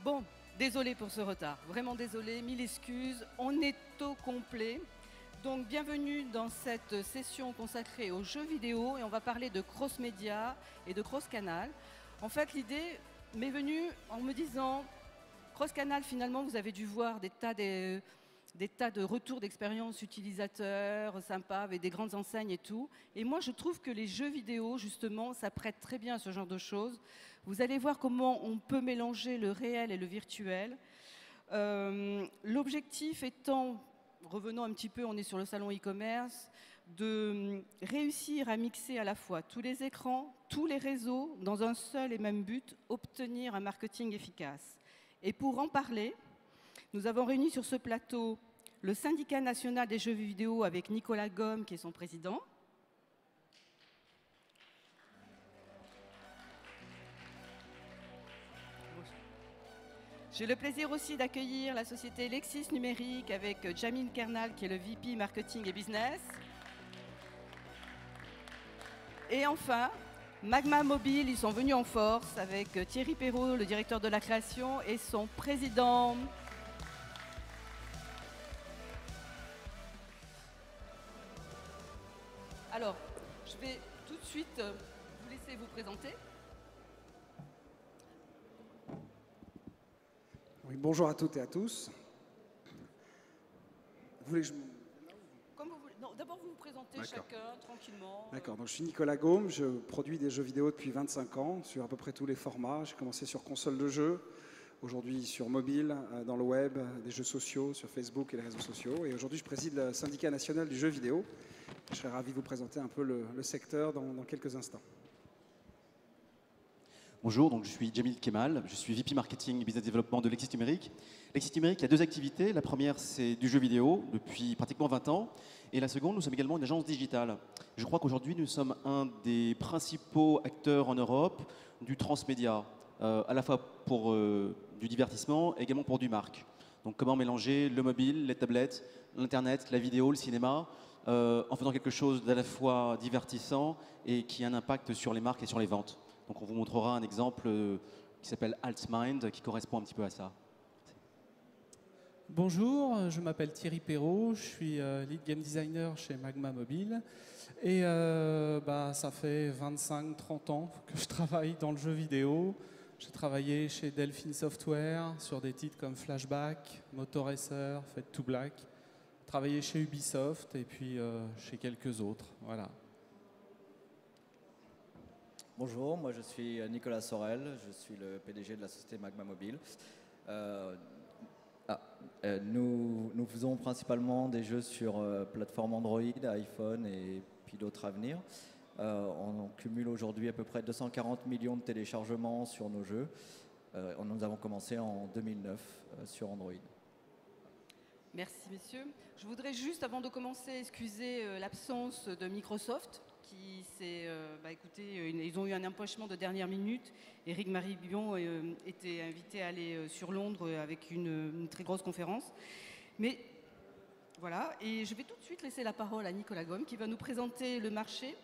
Bon, désolé pour ce retard, vraiment désolé, mille excuses, on est au complet. Donc bienvenue dans cette session consacrée aux jeux vidéo et on va parler de cross-média et de cross-canal. En fait, l'idée m'est venue en me disant, cross-canal, finalement, vous avez dû voir des tas de retours d'expérience utilisateurs sympas avec des grandes enseignes et tout. Et moi, je trouve que les jeux vidéo, justement, ça prête très bien à ce genre de choses. Vous allez voir comment on peut mélanger le réel et le virtuel. L'objectif étant, revenons un petit peu, on est sur le salon e-commerce, de réussir à mixer à la fois tous les écrans, tous les réseaux, dans un seul et même but, obtenir un marketing efficace. Et pour en parler, nous avons réuni sur ce plateau le syndicat national des jeux vidéo avec Nicolas Gaume, qui est son président. J'ai le plaisir aussi d'accueillir la société Lexis Numérique avec Jamil Kernal, qui est le VP Marketing et Business. Et enfin, Magma Mobile, ils sont venus en force avec Thierry Perrault, le directeur de la création, et son président. Alors, je vais tout de suite vous laisser vous présenter. Oui, bonjour à toutes et à tous. Vous voulez que je... Comme vous voulez. Non, d'abord vous vous présentez chacun tranquillement. D'accord, donc je suis Nicolas Gaume, je produis des jeux vidéo depuis 25 ans sur à peu près tous les formats. J'ai commencé sur console de jeu, aujourd'hui sur mobile, dans le web, des jeux sociaux, sur Facebook et les réseaux sociaux. Et aujourd'hui je préside le syndicat national du jeu vidéo. Je serais ravi de vous présenter un peu le secteur dans quelques instants. Bonjour, donc je suis Jamil Kemal, je suis VP Marketing et Business Development de Lexis Numérique. Lexis Numérique, il y a deux activités. La première, c'est du jeu vidéo depuis pratiquement 20 ans. Et la seconde, nous sommes également une agence digitale. Je crois qu'aujourd'hui, nous sommes un des principaux acteurs en Europe du transmédia, à la fois pour du divertissement et également pour du marque. Donc comment mélanger le mobile, les tablettes, l'Internet, la vidéo, le cinéma, en faisant quelque chose d'à la fois divertissant et qui a un impact sur les marques et sur les ventes. Donc on vous montrera un exemple qui s'appelle Altmind, qui correspond un petit peu à ça. Bonjour, je m'appelle Thierry Perrault, je suis lead game designer chez Magma Mobile. Et ça fait 25-30 ans que je travaille dans le jeu vidéo. J'ai travaillé chez Delphine Software sur des titres comme Flashback, Motoracer, Fade to Black. Travaillé chez Ubisoft et puis chez quelques autres. Voilà. Bonjour, moi je suis Nicolas Sorel, je suis le PDG de la société Magma Mobile. Nous faisons principalement des jeux sur plateforme Android, iPhone et puis d'autres à venir. On cumule aujourd'hui à peu près 240 millions de téléchargements sur nos jeux. Nous avons commencé en 2009 sur Android. Merci messieurs. Je voudrais juste, avant de commencer, excuser l'absence de Microsoft. Qui s'est, écoutez, ils ont eu un empochement de dernière minute. Éric Marie-Bion était invité à aller sur Londres avec une très grosse conférence. Mais voilà, et je vais tout de suite laisser la parole à Nicolas Gaume qui va nous présenter le marché.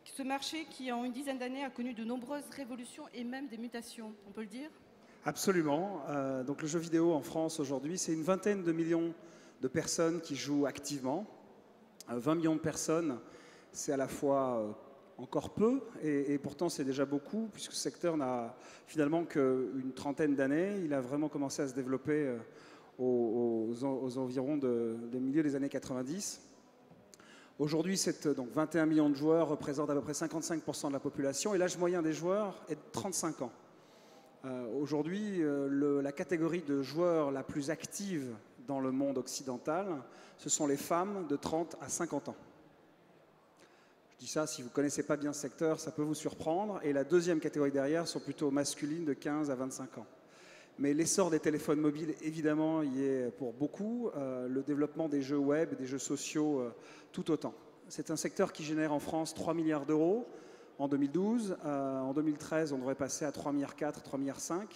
Ce marché qui, en une dizaine d'années, a connu de nombreuses révolutions et même des mutations, on peut le dire? Absolument. Donc le jeu vidéo en France aujourd'hui, c'est une vingtaine de millions de personnes qui jouent activement. 20 millions de personnes. C'est à la fois encore peu et pourtant c'est déjà beaucoup puisque ce secteur n'a finalement qu'une trentaine d'années. Il a vraiment commencé à se développer aux environs des milieux des années 90. Aujourd'hui, donc 21 millions de joueurs représentent à peu près 55% de la population et l'âge moyen des joueurs est de 35 ans. Aujourd'hui, la catégorie de joueurs la plus active dans le monde occidental, ce sont les femmes de 30 à 50 ans. Je dis ça, si vous ne connaissez pas bien ce secteur, ça peut vous surprendre. Et la deuxième catégorie derrière sont plutôt masculines de 15 à 25 ans. Mais l'essor des téléphones mobiles, évidemment, y est pour beaucoup. Le développement des jeux web, des jeux sociaux, tout autant. C'est un secteur qui génère en France 3 milliards d'euros en 2012. En 2013, on devrait passer à 3,4 milliards, 3,5 milliards.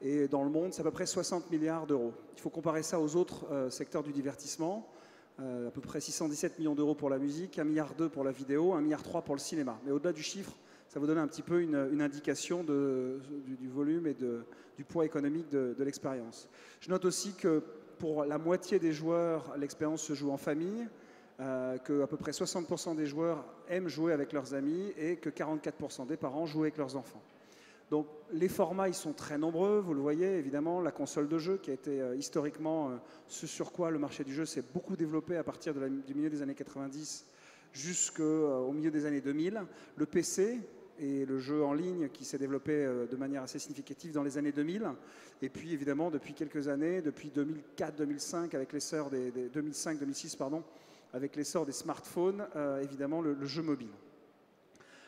Et dans le monde, c'est à peu près 60 milliards d'euros. Il faut comparer ça aux autres secteurs du divertissement. À peu près 617 millions d'euros pour la musique, 1,2 milliard pour la vidéo, 1,3 milliard pour le cinéma. Mais au-delà du chiffre, Ça vous donne un petit peu une indication du volume et du poids économique de l'expérience. Je note aussi que pour la moitié des joueurs, l'expérience se joue en famille, qu'à peu près 60% des joueurs aiment jouer avec leurs amis et que 44% des parents jouent avec leurs enfants. Donc les formats, ils sont très nombreux, vous le voyez évidemment, la console de jeu qui a été historiquement ce sur quoi le marché du jeu s'est beaucoup développé à partir du milieu des années 90 jusqu'au milieu des années 2000, le PC et le jeu en ligne qui s'est développé de manière assez significative dans les années 2000, et puis évidemment depuis quelques années, depuis 2004-2005 avec l'essor 2005-2006 pardon, avec l'essor des smartphones, évidemment le jeu mobile.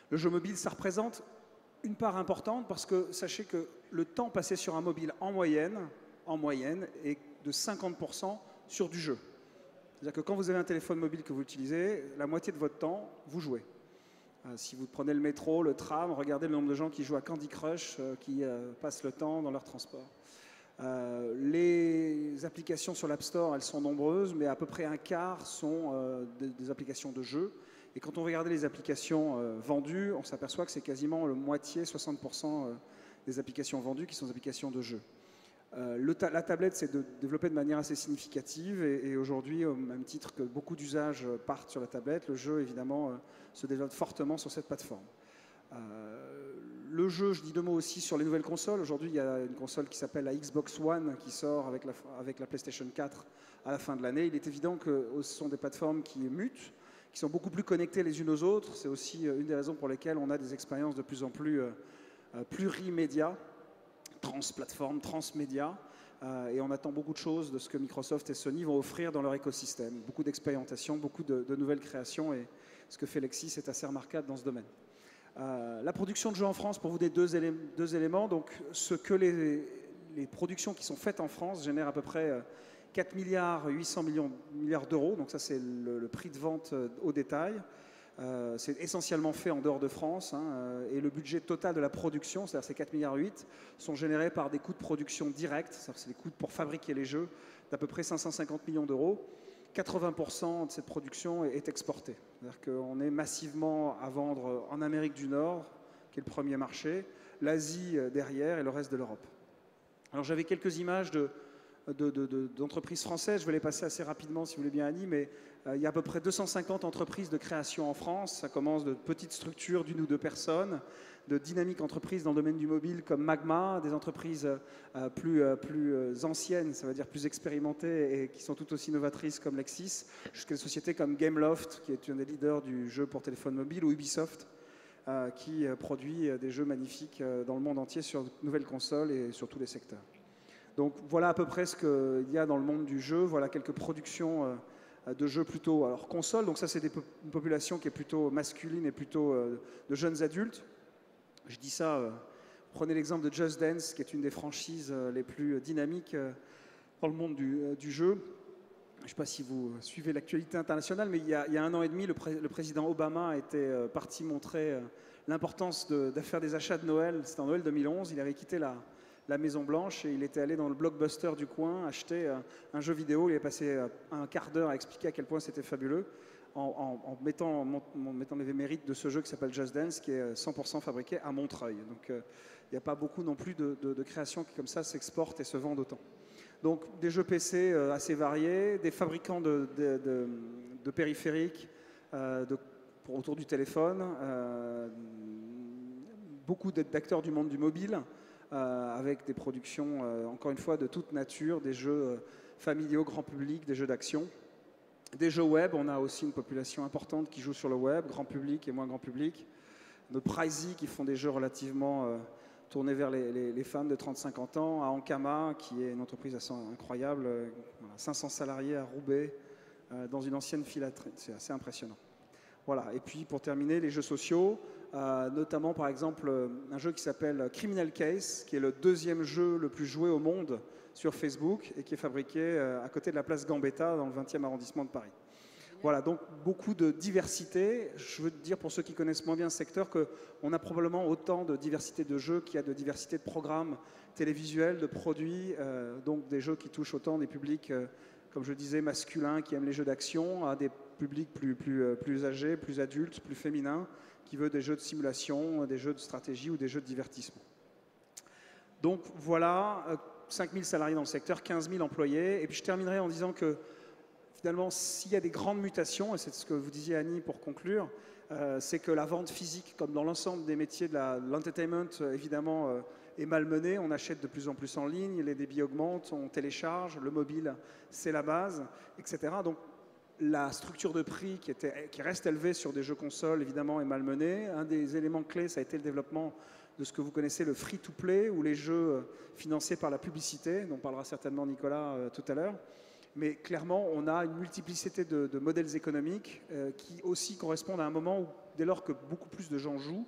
Le jeu mobile, ça représente une part importante parce que sachez que le temps passé sur un mobile en moyenne est de 50% sur du jeu. C'est-à-dire que quand vous avez un téléphone mobile que vous utilisez, la moitié de votre temps, vous jouez. Si vous prenez le métro, le tram, regardez le nombre de gens qui jouent à Candy Crush, qui passent le temps dans leur transport. Les applications sur l'App Store, elles sont nombreuses, mais à peu près un quart sont des applications de jeu. Et quand on regarde les applications vendues, on s'aperçoit que c'est quasiment le moitié, 60% des applications vendues qui sont des applications de jeu. La tablette s'est développée de manière assez significative et aujourd'hui, au même titre que beaucoup d'usages partent sur la tablette, le jeu évidemment se développe fortement sur cette plateforme. Le jeu, je dis deux mots aussi sur les nouvelles consoles. Aujourd'hui, il y a une console qui s'appelle la Xbox One qui sort avec la PlayStation 4 à la fin de l'année. Il est évident que ce sont des plateformes qui mutent, qui sont beaucoup plus connectées les unes aux autres. C'est aussi une des raisons pour lesquelles on a des expériences de plus en plus plurimédia, trans-plateforme, transmédia, et on attend beaucoup de choses de ce que Microsoft et Sony vont offrir dans leur écosystème. Beaucoup d'expérimentation, beaucoup de nouvelles créations, et ce que fait Lexis est assez remarquable dans ce domaine. La production de jeux en France, pour vous, des deux éléments. Donc, ce que les productions qui sont faites en France génèrent à peu près 4 milliards 800 milliards d'euros. Donc ça, c'est le prix de vente au détail. C'est essentiellement fait en dehors de France, et le budget total de la production, c'est-à-dire ces 4 milliards 8, sont générés par des coûts de production directs, c'est-à-dire c'est les coûts pour fabriquer les jeux, d'à peu près 550 millions d'euros. 80% de cette production est exportée. C'est-à-dire qu'on est massivement à vendre en Amérique du Nord, qui est le premier marché, l'Asie derrière et le reste de l'Europe. Alors j'avais quelques images d'entreprises françaises, je vais les passer assez rapidement si vous voulez bien Annie, mais il y a à peu près 250 entreprises de création en France. Ça commence de petites structures d'une ou deux personnes, de dynamiques entreprises dans le domaine du mobile comme Magma, des entreprises plus anciennes, ça veut dire plus expérimentées et qui sont tout aussi novatrices comme Lexis, jusqu'à des sociétés comme Gameloft, qui est un des leaders du jeu pour téléphone mobile, ou Ubisoft, qui produit des jeux magnifiques dans le monde entier sur de nouvelles consoles et sur tous les secteurs. Donc voilà à peu près ce qu'il y a dans le monde du jeu. Voilà quelques productions de jeux plutôt console. Donc ça, c'est une population qui est plutôt masculine et plutôt de jeunes adultes. Je dis ça, prenez l'exemple de Just Dance, qui est une des franchises les plus dynamiques dans le monde du jeu. Je ne sais pas si vous suivez l'actualité internationale, mais il y a 1 an et demi, le président Obama était parti montrer l'importance de faire des achats de Noël. C'était en Noël 2011. Il avait quitté la Maison Blanche et il était allé dans le Blockbuster du coin acheter un jeu vidéo. Il est passé un quart d'heure à expliquer à quel point c'était fabuleux en mettant les mérites de ce jeu qui s'appelle Just Dance, qui est 100% fabriqué à Montreuil. Donc il n'y a pas beaucoup non plus de créations qui comme ça s'exportent et se vendent autant. Donc des jeux PC assez variés, des fabricants de périphériques autour du téléphone, beaucoup d'acteurs du monde du mobile, avec des productions, encore une fois, de toute nature, des jeux familiaux, grand public, des jeux d'action. Des jeux web, on a aussi une population importante qui joue sur le web, grand public et moins grand public. De Pricey qui font des jeux relativement tournés vers les femmes de 30-50 ans, à Ankama, qui est une entreprise assez incroyable, 500 salariés à Roubaix, dans une ancienne filaterie. C'est assez impressionnant. Voilà. Et puis pour terminer, les jeux sociaux, notamment par exemple un jeu qui s'appelle Criminal Case, qui est le 2e jeu le plus joué au monde sur Facebook et qui est fabriqué à côté de la place Gambetta dans le 20e arrondissement de Paris. Voilà, donc beaucoup de diversité. Je veux dire pour ceux qui connaissent moins bien ce secteur qu'on a probablement autant de diversité de jeux qu'il y a de diversité de programmes télévisuels, de produits, donc des jeux qui touchent autant des publics comme je disais, masculins qui aiment les jeux d'action, à des publics plus âgés, plus adultes, plus féminins, qui veulent des jeux de simulation, des jeux de stratégie ou des jeux de divertissement. Donc voilà, 5 000 salariés dans le secteur, 15 000 employés. Et puis je terminerai en disant que finalement, s'il y a des grandes mutations, et c'est ce que vous disiez Annie pour conclure, c'est que la vente physique, comme dans l'ensemble des métiers de l'entertainment, évidemment, est malmenée. On achète de plus en plus en ligne, les débits augmentent, on télécharge, le mobile, c'est la base, etc. Donc la structure de prix qui reste élevée sur des jeux consoles, évidemment, est malmenée. Un des éléments clés, ça a été le développement de ce que vous connaissez, le free-to-play, ou les jeux financés par la publicité, dont parlera certainement Nicolas tout à l'heure. Mais clairement, on a une multiplicité de modèles économiques qui aussi correspondent à un moment où, dès lors que beaucoup plus de gens jouent,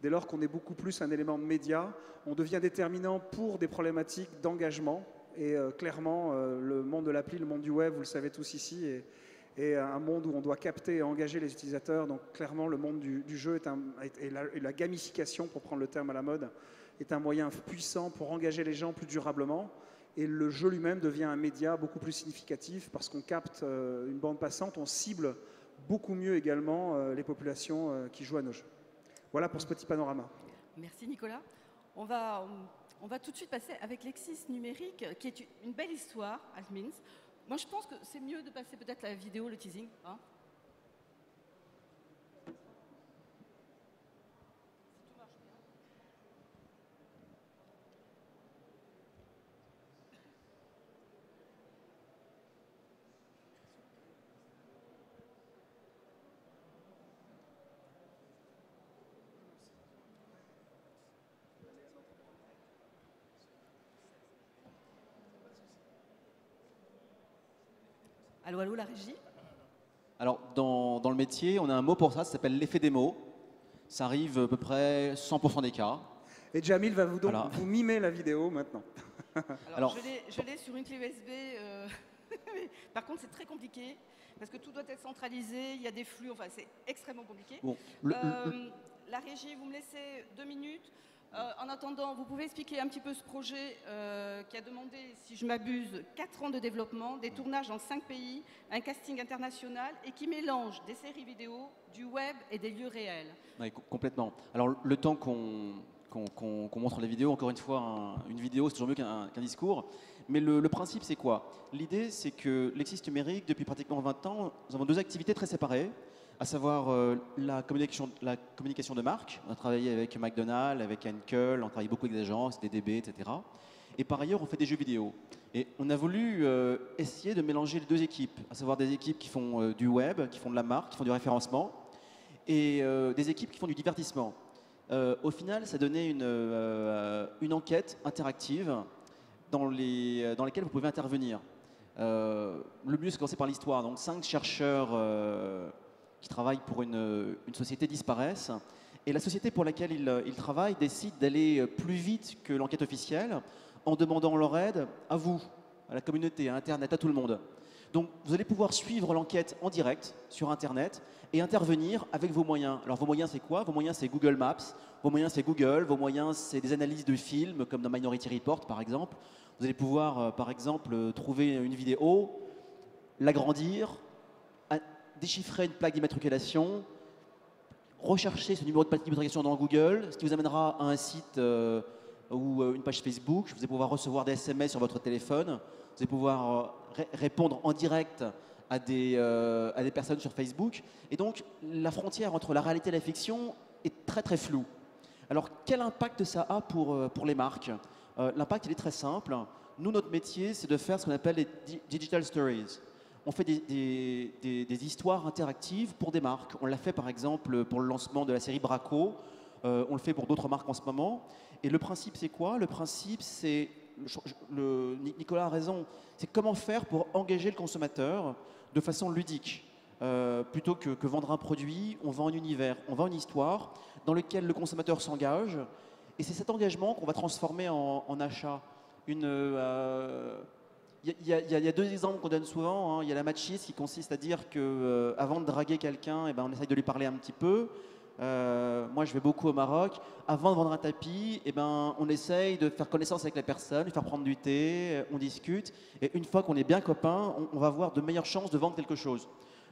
dès lors qu'on est beaucoup plus un élément de média, on devient déterminant pour des problématiques d'engagement. Et clairement, le monde de l'appli, le monde du web, vous le savez tous ici, est un monde où on doit capter et engager les utilisateurs. Donc clairement, le monde du jeu et la gamification, pour prendre le terme à la mode, est un moyen puissant pour engager les gens plus durablement. Et le jeu lui-même devient un média beaucoup plus significatif parce qu'on capte une bande passante, on cible beaucoup mieux également les populations qui jouent à nos jeux. Voilà pour ce petit panorama. Merci Nicolas. On va tout de suite passer avec Lexis Numérique, qui est une belle histoire, Admins. Moi, je pense que c'est mieux de passer peut-être la vidéo, le teasing. Hein. Allô, allô, la régie? Alors, dans le métier, on a un mot pour ça s'appelle l'effet démo. Ça arrive à peu près 100% des cas. Et Jamil va vous mimer la vidéo maintenant. Alors je l'ai sur une clé USB. Par contre, c'est très compliqué parce que tout doit être centralisé. Il y a des flux. Enfin, c'est extrêmement compliqué. Bon, la régie, vous me laissez 2 minutes. En attendant, vous pouvez expliquer un petit peu ce projet qui a demandé, si je m'abuse, 4 ans de développement, des tournages dans 5 pays, un casting international et qui mélange des séries vidéo, du web et des lieux réels. Oui, complètement. Alors, le temps qu'on montre les vidéos, encore une fois, une vidéo, c'est toujours mieux qu'un discours. Mais le principe, c'est quoi? L'idée, c'est que Lexis Numérique, depuis pratiquement 20 ans, nous avons 2 activités très séparées, à savoir la communication de marque. On a travaillé avec McDonald's, avec Henkel, on travaille beaucoup avec des agences, des DB, etc. Et par ailleurs, on fait des jeux vidéo. Et on a voulu essayer de mélanger les 2 équipes, à savoir des équipes qui font du web, qui font de la marque, qui font du référencement, et des équipes qui font du divertissement. Au final, ça donnait une enquête interactive dans lesquelles vous pouvez intervenir. Le mieux, c'est de commencer par l'histoire. Donc 5 chercheurs qui travaillent pour une société disparaissent. Et la société pour laquelle ils travaillent décide d'aller plus vite que l'enquête officielle en demandant leur aide à vous, à la communauté, à Internet, à tout le monde. Donc vous allez pouvoir suivre l'enquête en direct sur Internet et intervenir avec vos moyens. Alors vos moyens, c'est quoi? Vos moyens, c'est Google Maps, vos moyens, c'est Google, vos moyens, c'est des analyses de films, comme dans Minority Report, par exemple. Vous allez pouvoir, par exemple, trouver une vidéo, l'agrandir, déchiffrer une plaque d'immatriculation, rechercher ce numéro de plaque d'immatriculation dans Google, ce qui vous amènera à un site ou une page Facebook. Vous allez pouvoir recevoir des SMS sur votre téléphone. Vous allez pouvoir répondre en direct à des personnes sur Facebook. Et donc, la frontière entre la réalité et la fiction est très très floue. Alors, quel impact ça a pour les marques? L'impact, il est très simple. Nous, notre métier, c'est de faire ce qu'on appelle les digital stories. On fait des histoires interactives pour des marques. On l'a fait par exemple pour le lancement de la série Braco. On le fait pour d'autres marques en ce moment. Et le principe, c'est quoi? Le principe, c'est, Nicolas a raison, c'est comment faire pour engager le consommateur de façon ludique. Plutôt que vendre un produit, on vend un univers, on vend une histoire dans lequel le consommateur s'engage. Et c'est cet engagement qu'on va transformer en achat. Il y a 2 exemples qu'on donne souvent. Hein. Il y a la matchise qui consiste à dire qu'avant de draguer quelqu'un, on essaye de lui parler un petit peu. Moi, je vais beaucoup au Maroc. Avant de vendre un tapis, eh ben, on essaye de faire connaissance avec la personne, de faire prendre du thé, on discute. Et une fois qu'on est bien copains, on va avoir de meilleures chances de vendre quelque chose.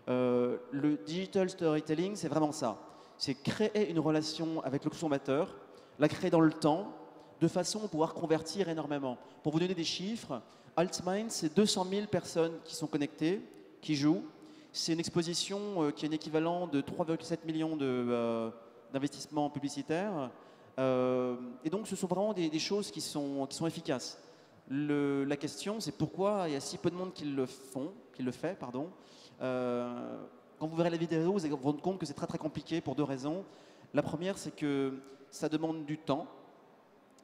Le digital storytelling, c'est vraiment ça. C'est créer une relation avec le consommateur, la créer dans le temps, de façon à pouvoir convertir énormément. Pour vous donner des chiffres, Altmind, c'est 200 000 personnes qui sont connectées, qui jouent. C'est une exposition qui est un équivalent de 3,7 millions d'investissements publicitaires. Et donc, ce sont vraiment des choses qui sont efficaces. La question, c'est pourquoi il y a si peu de monde qui le fait. Quand vous verrez la vidéo, vous allez vous rendre compte que c'est très très compliqué pour deux raisons. La première, c'est que ça demande du temps.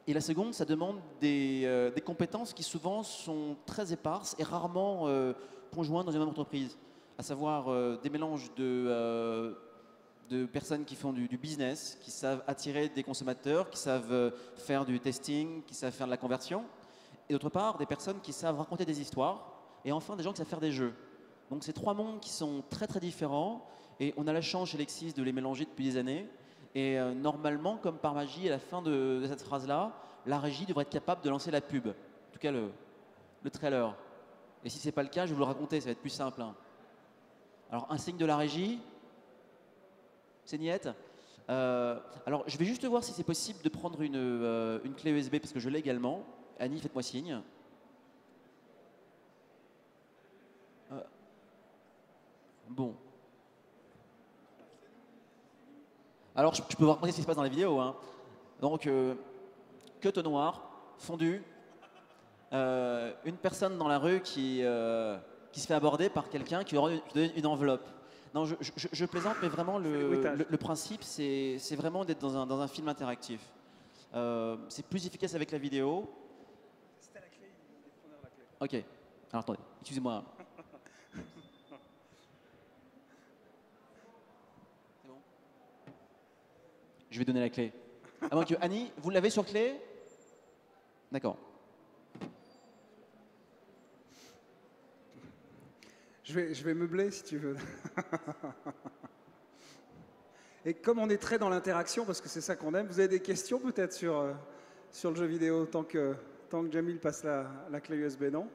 Et la seconde, ça demande des compétences qui souvent sont très éparses et rarement conjointes dans une même entreprise. À savoir des mélanges de personnes qui font du business, qui savent attirer des consommateurs, qui savent faire du testing, qui savent faire de la conversion. Et d'autre part, des personnes qui savent raconter des histoires. Et enfin, des gens qui savent faire des jeux. Donc, c'est trois mondes qui sont très très différents. Et on a la chance chez Lexis de les mélanger depuis des années. Et normalement, comme par magie, à la fin de cette phrase-là, la régie devrait être capable de lancer la pub. En tout cas, le trailer. Et si ce n'est pas le cas, je vais vous le raconter, ça va être plus simple. Hein. Alors, un signe de la régie. C'est niette. Alors, je vais juste voir si c'est possible de prendre une clé USB, parce que je l'ai également. Annie, faites-moi signe. Bon. Alors, je peux voir ce qui se passe dans la vidéo. Hein. Donc, cut au noir, fondu. Une personne dans la rue qui se fait aborder par quelqu'un qui lui donne une enveloppe. Non, je plaisante, mais vraiment, le principe, c'est vraiment d'être dans un film interactif. C'est plus efficace avec la vidéo. C'était la clé, il est preneur la clé. Ok. Alors, attendez, excusez-moi. C'est bon. Je vais donner la clé. À moins que Annie, vous l'avez sur clé? D'accord. Je vais meubler si tu veux. Et comme on est très dans l'interaction, parce que c'est ça qu'on aime, vous avez des questions peut-être sur le jeu vidéo tant que Jamil passe la clé USB, non?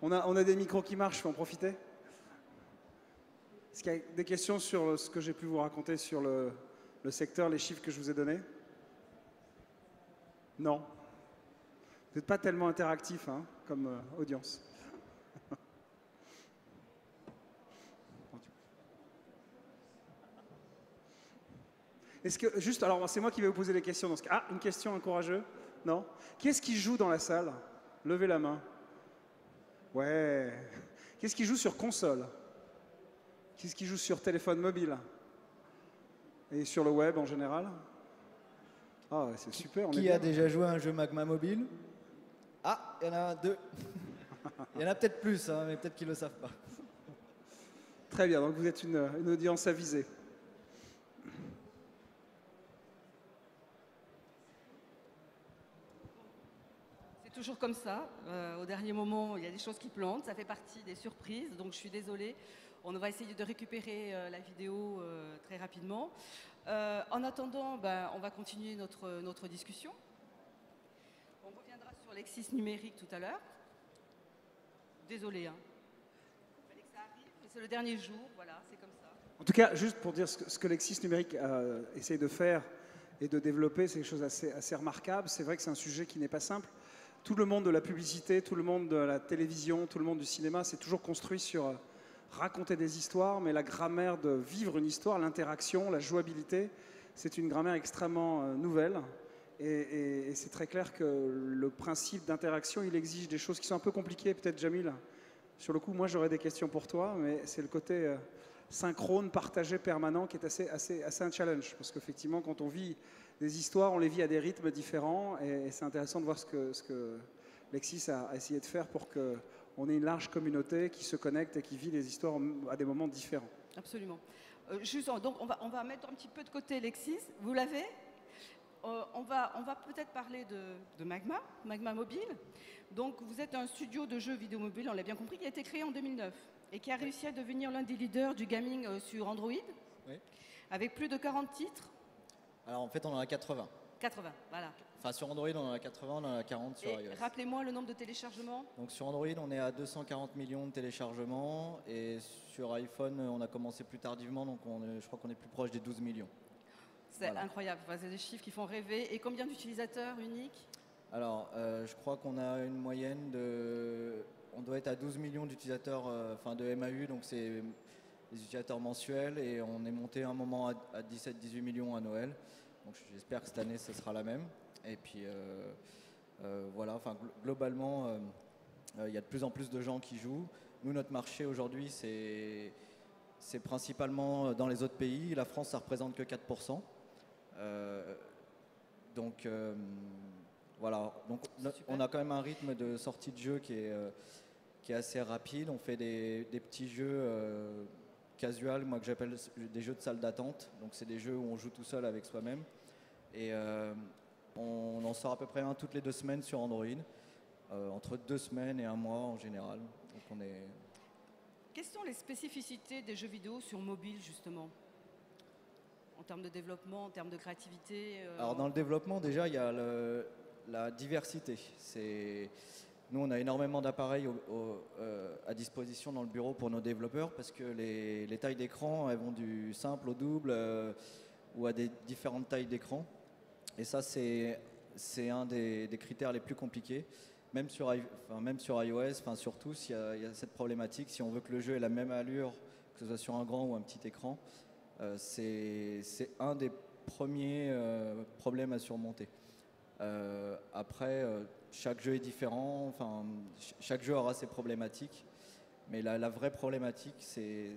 On a des micros qui marchent, il faut en profiter. Est-ce qu'il y a des questions sur ce que j'ai pu vous raconter sur le secteur, les chiffres que je vous ai donnés? Non. Vous n'êtes pas tellement interactif hein, comme audience. Est-ce que, juste, alors c'est moi qui vais vous poser les questions dans ce cas. Ah, une question, un courageux? Non? Qui est-ce qui joue dans la salle? Levez la main. Ouais. Qu'est-ce qui joue sur console? Qu'est-ce qui joue sur téléphone mobile? Et sur le web en général? Ah, c'est super. Qui a déjà joué à un jeu Magma Mobile? Ah, il y en a deux. Il y en a peut-être plus, hein, mais peut-être qu'ils ne le savent pas. Très bien, donc vous êtes une audience avisée. Toujours comme ça, au dernier moment, il y a des choses qui plantent, ça fait partie des surprises, donc je suis désolée. On va essayer de récupérer la vidéo très rapidement. En attendant, on va continuer notre discussion. On reviendra sur Lexis numérique tout à l'heure. Désolée, hein. Il fallait que ça arrive, mais c'est le dernier jour, voilà, c'est comme ça. En tout cas, juste pour dire ce que Lexis numérique essaye de faire et de développer, c'est quelque chose assez remarquable. C'est vrai que c'est un sujet qui n'est pas simple. Tout le monde de la publicité, tout le monde de la télévision, tout le monde du cinéma, c'est toujours construit sur raconter des histoires, mais la grammaire de vivre une histoire, l'interaction, la jouabilité, c'est une grammaire extrêmement nouvelle. Et c'est très clair que le principe d'interaction, il exige des choses qui sont un peu compliquées, peut-être Jamil. Sur le coup, moi j'aurais des questions pour toi, mais c'est le côté synchrone, partagé, permanent, qui est assez un challenge. Parce qu'effectivement, quand on vit des histoires, on les vit à des rythmes différents et c'est intéressant de voir ce que Lexis a essayé de faire pour qu'on ait une large communauté qui se connecte et qui vit les histoires à des moments différents. Absolument. Juste, donc on va mettre un petit peu de côté Lexis. Vous l'avez? On va peut-être parler de Magma Mobile. Donc vous êtes un studio de jeux vidéo mobile, on l'a bien compris, qui a été créé en 2009 et qui a réussi à devenir l'un des leaders du gaming sur Android. Oui. Avec plus de 40 titres. Alors en fait, on en a 80. 80, voilà. Enfin, sur Android, on en a 80, on en a 40 sur Et iOS. rappelez-moi le nombre de téléchargements. Donc sur Android, on est à 240 millions de téléchargements et sur iPhone, on a commencé plus tardivement, donc je crois qu'on est plus proche des 12 millions. C'est incroyable, enfin, c'est des chiffres qui font rêver. Et combien d'utilisateurs uniques? Alors, je crois qu'on a une moyenne de... On doit être à 12 millions d'utilisateurs, enfin de MAU, donc c'est les utilisateurs mensuels, et on est monté un moment à 17-18 millions à Noël. Donc j'espère que cette année, ce sera la même. Et puis voilà, enfin globalement, il y a de plus en plus de gens qui jouent. Nous, notre marché aujourd'hui, c'est principalement dans les autres pays. La France, ça représente que 4%. Donc voilà, donc on a quand même un rythme de sortie de jeu qui est assez rapide. On fait des petits jeux casual, moi que j'appelle des jeux de salle d'attente. Donc c'est des jeux où on joue tout seul avec soi-même. Et on en sort à peu près un toutes les 2 semaines sur Android, entre 2 semaines et 1 mois en général. Donc on est... Quelles sont les spécificités des jeux vidéo sur mobile, justement? En termes de développement, en termes de créativité Alors dans le développement, déjà, il y a la diversité. Nous, on a énormément d'appareils à disposition dans le bureau pour nos développeurs parce que les tailles d'écran, elles vont du simple au double ou à des différentes tailles d'écran. Et ça, c'est un des critères les plus compliqués. Même sur iOS, surtout, il y a cette problématique. Si on veut que le jeu ait la même allure, que ce soit sur un grand ou un petit écran, c'est un des premiers problèmes à surmonter. Après, chaque jeu est différent, chaque jeu aura ses problématiques, mais la vraie problématique, c'est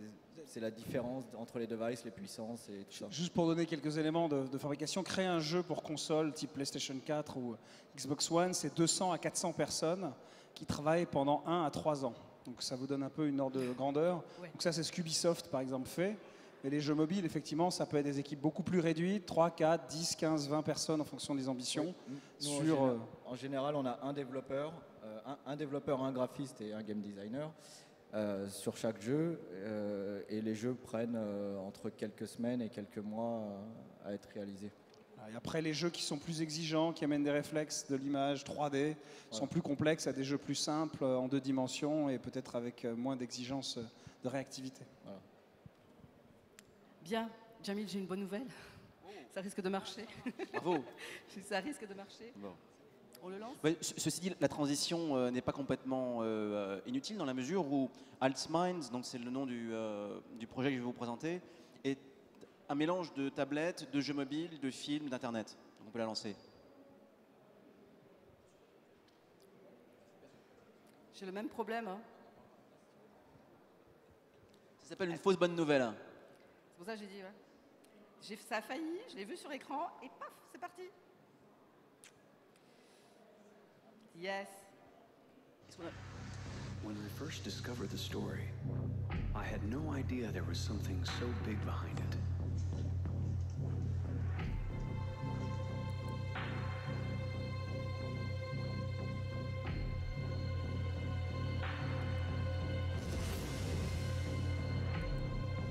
la différence entre les devices, les puissances et tout ça. Juste pour donner quelques éléments de fabrication, créer un jeu pour console type PlayStation 4 ou Xbox One, c'est 200 à 400 personnes qui travaillent pendant 1 à 3 ans. Donc ça vous donne un peu une ordre de grandeur. Ouais. Donc ça, c'est ce qu'Ubisoft, par exemple, fait. Et les jeux mobiles, effectivement, ça peut être des équipes beaucoup plus réduites, 3, 4, 10, 15, 20 personnes en fonction des ambitions. Oui. Nous, en général, on a un développeur, un graphiste et un game designer sur chaque jeu. Et les jeux prennent entre quelques semaines et quelques mois à être réalisés. Et après, les jeux qui sont plus exigeants, qui amènent des réflexes de l'image 3D, sont plus complexes à des jeux plus simples en 2 dimensions et peut-être avec moins d'exigences de réactivité. Voilà. Bien, Jamil, j'ai une bonne nouvelle. Ça risque de marcher. Bravo. Ça risque de marcher. Bon. On le lance? Ouais, ceci dit, la transition n'est pas complètement inutile dans la mesure où Altminds, donc c'est le nom du projet que je vais vous présenter, est un mélange de tablettes, de jeux mobiles, de films, d'internet. Donc on peut la lancer. J'ai le même problème. Hein. Ça s'appelle une fausse bonne nouvelle. C'est pour ça que j'ai dit, ouais. Ça a failli, je l'ai vu sur écran et paf, c'est parti. Yes. When I first discovered the story, I had no idea there was something so big behind it.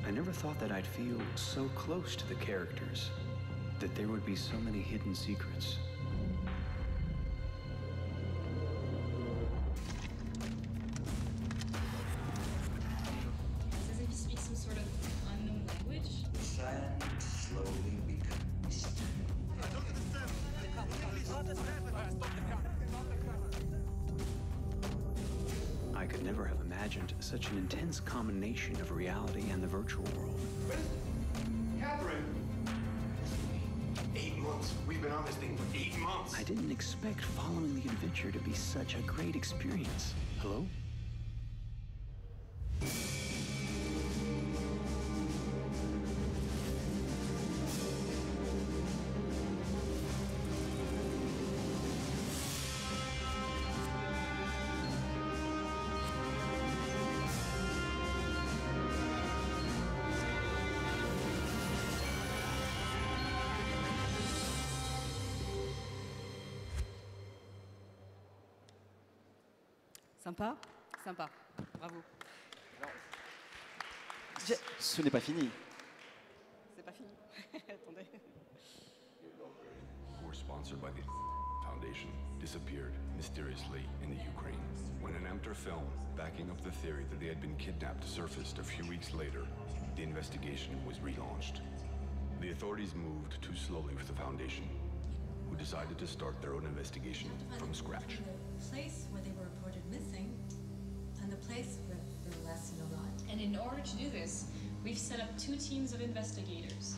I never thought that I'd feel so close to the characters, that there would be so many hidden secrets. It's as if you speak some sort of unknown language. Silent slowly becomes. I could never have imagined such an intense combination of reality and the virtual world. Catherine! 8 months. We've been on this thing for 8 months. I didn't expect following the adventure to be such a great experience. Hello? Sympa? Sympa. Bravo. Ce n'est pas fini. fini. Attendez. Who were sponsored by the Foundation, disappeared mysteriously in the Ukraine. When an amateur film backing up the theory that they had been kidnapped surfaced a few weeks later, the investigation was relaunched. The authorities moved too slowly with the Foundation, who decided to start their own investigation from scratch. The place where they were reported missing, and the place where the last seen alive. And in order to do this, we've set up 2 teams of investigators.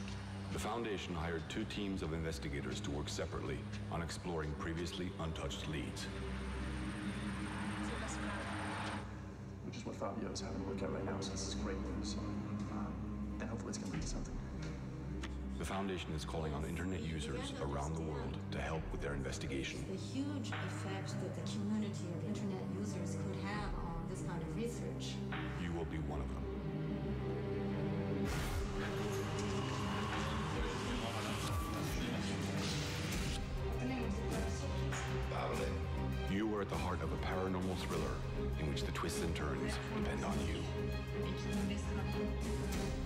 The Foundation hired 2 teams of investigators to work separately on exploring previously untouched leads. Which is what Fabio's having a look at right now, so this is great news. And hopefully it's going to lead to something. The Foundation is calling on internet users around the world to help with their investigation. The huge effect that the community of internet users could have on this kind of research. You will be one of them. You are at the heart of a paranormal thriller in which the twists and turns depend on you.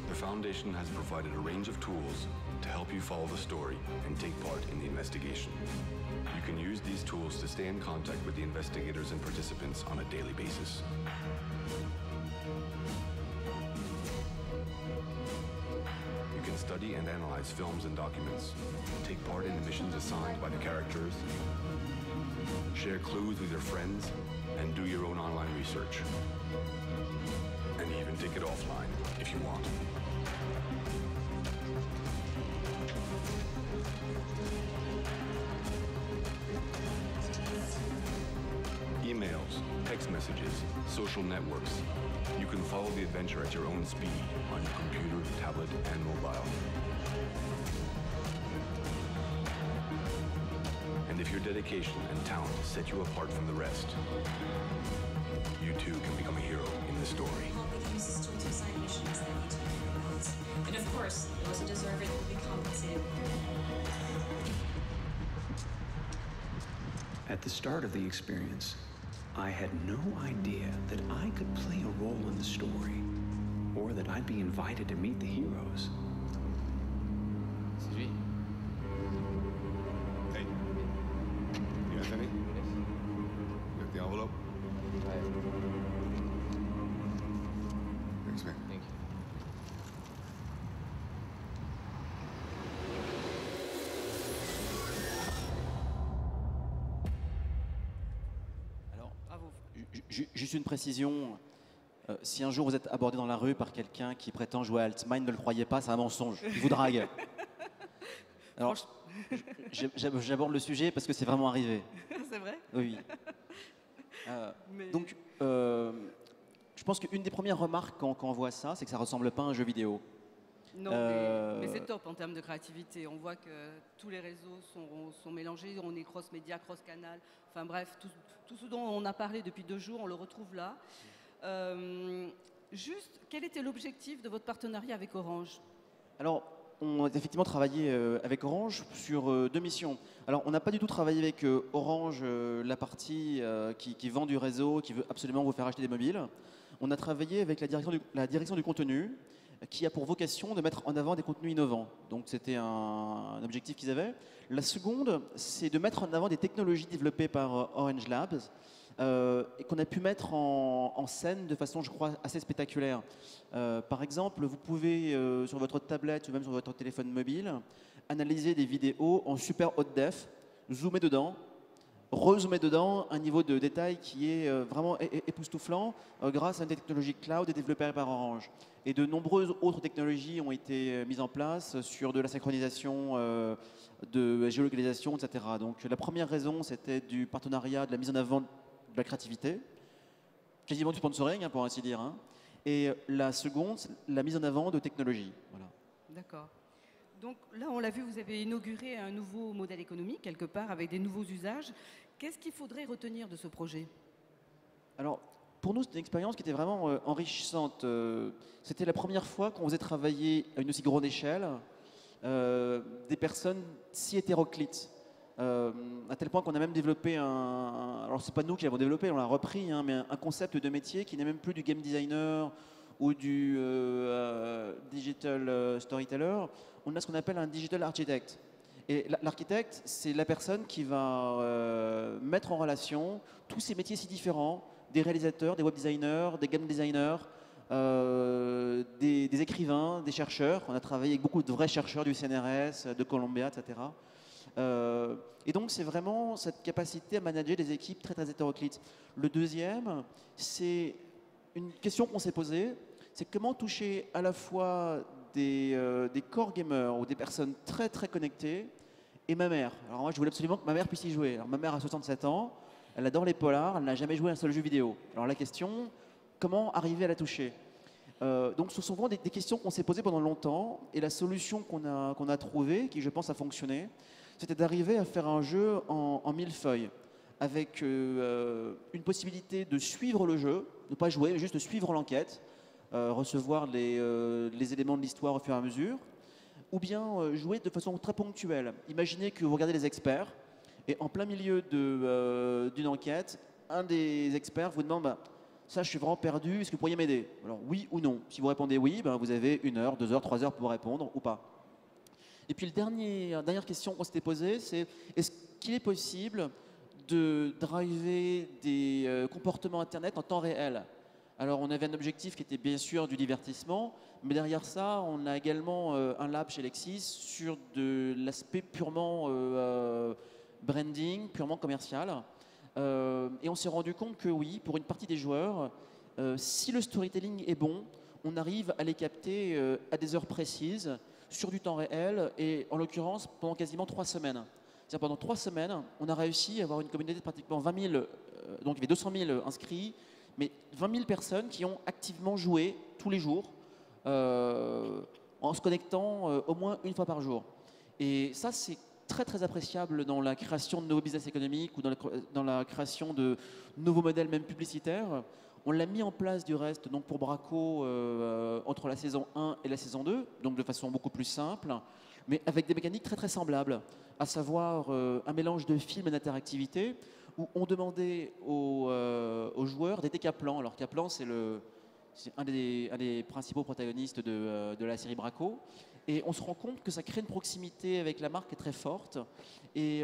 The Foundation has provided a range of tools to help you follow the story and take part in the investigation. You can use these tools to stay in contact with the investigators and participants on a daily basis. You can study and analyze films and documents, take part in the missions assigned by the characters, share clues with your friends, and do your own online research. And even take it offline if you want. Emails, text messages, social networks. You can follow the adventure at your own speed on your computer, tablet, and mobile. And if your dedication and talent set you apart from the rest, you too can become a hero in the story. We can use this tool to assign missions that need to be remote. And of course, those who deserve it will be compensated. At the start of the experience, I had no idea that I could play a role in the story, or that I'd be invited to meet the heroes. Hey, you got any? You got the envelope? Thanks, man. Thank you. Juste une précision, si un jour vous êtes abordé dans la rue par quelqu'un qui prétend jouer à Altmine, ne le croyez pas, c'est un mensonge, il vous drague. Alors, j'aborde le sujet parce que c'est vraiment arrivé. C'est vrai? Oui. Donc, je pense qu'une des premières remarques quand on voit ça, c'est que ça ne ressemble pas à un jeu vidéo. Non, mais c'est top en termes de créativité. On voit que tous les réseaux sont mélangés, on est cross-média, cross-canal. Enfin bref, tout ce dont on a parlé depuis 2 jours, on le retrouve là. Juste, quel était l'objectif de votre partenariat avec Orange? Alors, on a effectivement travaillé avec Orange sur 2 missions. Alors, on n'a pas du tout travaillé avec Orange, la partie qui vend du réseau, qui veut absolument vous faire acheter des mobiles. On a travaillé avec la direction du contenu, qui a pour vocation de mettre en avant des contenus innovants. Donc c'était un objectif qu'ils avaient. La seconde, c'est de mettre en avant des technologies développées par Orange Labs et qu'on a pu mettre en scène de façon, je crois, assez spectaculaire. Par exemple, vous pouvez, sur votre tablette ou même sur votre téléphone mobile, analyser des vidéos en super haute def, zoomer dedans, rezoomer dedans, un niveau de détail qui est vraiment époustouflant grâce à une technologie cloud et développée par Orange. Et de nombreuses autres technologies ont été mises en place sur de la synchronisation, de la géolocalisation, etc. Donc la première raison, c'était du partenariat, de la mise en avant de la créativité, quasiment du sponsoring, hein, pour ainsi dire. Hein. Et la seconde, la mise en avant de technologies. Voilà. D'accord. Donc là, on l'a vu, vous avez inauguré un nouveau modèle économique, quelque part, avec des nouveaux usages. Qu'est-ce qu'il faudrait retenir de ce projet? Alors, pour nous, c'était une expérience qui était vraiment enrichissante. C'était la première fois qu'on faisait travailler à une aussi grande échelle des personnes si hétéroclites. À tel point qu'on a même développé alors c'est pas nous qui l'avons développé, on l'a repris, hein, mais un concept de métier qui n'est même plus du game designer ou du digital storyteller, on a ce qu'on appelle un digital architect. Et l'architecte, c'est la personne qui va mettre en relation tous ces métiers si différents, des réalisateurs, des web designers, des game designers, des écrivains, des chercheurs. On a travaillé avec beaucoup de vrais chercheurs du CNRS, de Columbia, etc. Et donc, c'est vraiment cette capacité à manager des équipes très, très hétéroclites. Le deuxième, c'est une question qu'on s'est posée, c'est comment toucher à la fois des core gamers ou des personnes très, très connectées et ma mère. Alors moi, je voulais absolument que ma mère puisse y jouer. Alors ma mère a 67 ans, elle adore les polars, elle n'a jamais joué à un seul jeu vidéo. Alors la question, comment arriver à la toucher? Donc ce sont vraiment des questions qu'on s'est posées pendant longtemps, et la solution qu'on a trouvée, qui je pense a fonctionné, c'était d'arriver à faire un jeu en millefeuille, avec une possibilité de suivre le jeu, ne pas jouer, mais juste de suivre l'enquête, recevoir les éléments de l'histoire au fur et à mesure, ou bien jouer de façon très ponctuelle. Imaginez que vous regardez les experts, et en plein milieu d'une enquête, un des experts vous demande bah, ça, je suis vraiment perdu, est-ce que vous pourriez m'aider? Alors, oui ou non. Si vous répondez oui, ben, vous avez 1 heure, 2 heures, 3 heures pour répondre ou pas. Et puis, la dernière question qu'on s'était posée, c'est est-ce qu'il est possible de driver des comportements Internet en temps réel? Alors, on avait un objectif qui était bien sûr du divertissement, mais derrière ça, on a également un lab chez Lexis sur de l'aspect purement branding, purement commercial. Et on s'est rendu compte que oui, pour une partie des joueurs, si le storytelling est bon, on arrive à les capter à des heures précises, sur du temps réel, et en l'occurrence pendant quasiment 3 semaines. C'est-à-dire pendant 3 semaines, on a réussi à avoir une communauté de pratiquement 20 000, donc il y avait 200 000 inscrits, mais 20 000 personnes qui ont activement joué tous les jours, en se connectant au moins 1 fois par jour. Et ça, c'est très très appréciable dans la création de nouveaux business économiques ou dans la création de nouveaux modèles même publicitaires. On l'a mis en place du reste donc pour Braco entre la saison 1 et la saison 2, donc de façon beaucoup plus simple, mais avec des mécaniques très très semblables, à savoir un mélange de films et d'interactivité où on demandait aux joueurs d'aider Kaplan. Alors Kaplan, c'est un des principaux protagonistes de la série Braco. Et on se rend compte que ça crée une proximité avec la marque qui est très forte. Et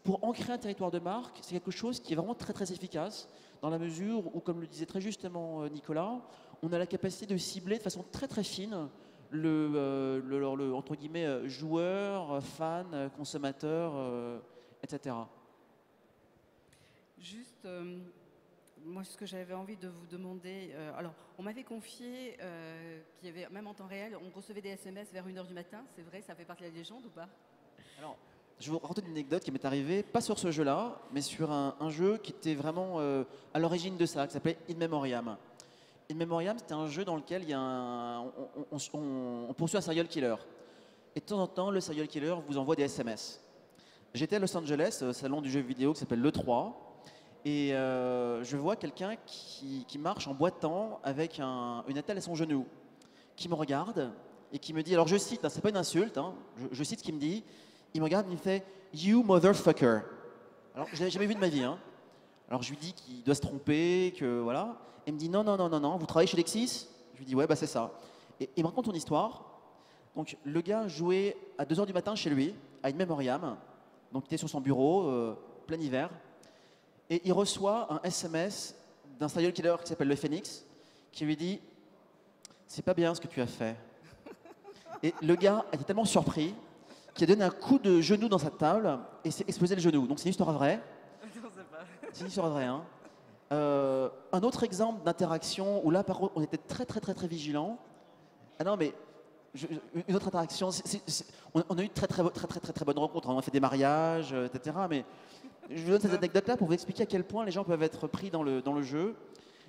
pour ancrer un territoire de marque, c'est quelque chose qui est vraiment très très efficace, dans la mesure où, comme le disait très justement Nicolas, on a la capacité de cibler de façon très très fine le entre guillemets, joueur, fan, consommateur, etc. Juste, moi, ce que j'avais envie de vous demander, alors, on m'avait confié qu'il y avait, même en temps réel, on recevait des SMS vers 1 h du matin, c'est vrai, ça fait partie de la légende ou pas? Alors, je vais vous raconter une anecdote qui m'est arrivée, pas sur ce jeu-là, mais sur un jeu qui était vraiment à l'origine de ça, qui s'appelait In Memoriam. In Memoriam, c'était un jeu dans lequel il y a on poursuit un serial killer. Et de temps en temps, le serial killer vous envoie des SMS. J'étais à Los Angeles, au salon du jeu vidéo qui s'appelle l'E3, et je vois quelqu'un qui marche en boitant avec une attelle à son genou, qui me regarde et qui me dit, alors je cite, hein, c'est pas une insulte, hein, je cite ce qu'il me dit, il me regarde et il me fait « You motherfucker ». Alors je l'avais jamais vu de ma vie. Hein. Alors je lui dis qu'il doit se tromper, que voilà. Et il me dit « Non, non, non, non, non, vous travaillez chez Lexis ?» Je lui dis « Ouais, bah c'est ça ». Et il me raconte son histoire. Donc le gars jouait à 2 h du matin chez lui, à In Memoriam. Donc il était sur son bureau, plein hiver. Et il reçoit un SMS d'un serial killer qui s'appelle le Phoenix, qui lui dit « C'est pas bien ce que tu as fait ». Et le gars était tellement surpris qu'il a donné un coup de genou dans sa table et s'est explosé le genou. Donc c'est une histoire vraie. C'est une histoire vraie. Hein. Un autre exemple d'interaction où là, par contre, on était très très très très vigilants. Ah non, mais une autre interaction. On a eu très très bonnes rencontres. On a fait des mariages, etc. Mais je vous donne cette anecdote-là pour vous expliquer à quel point les gens peuvent être pris dans le jeu.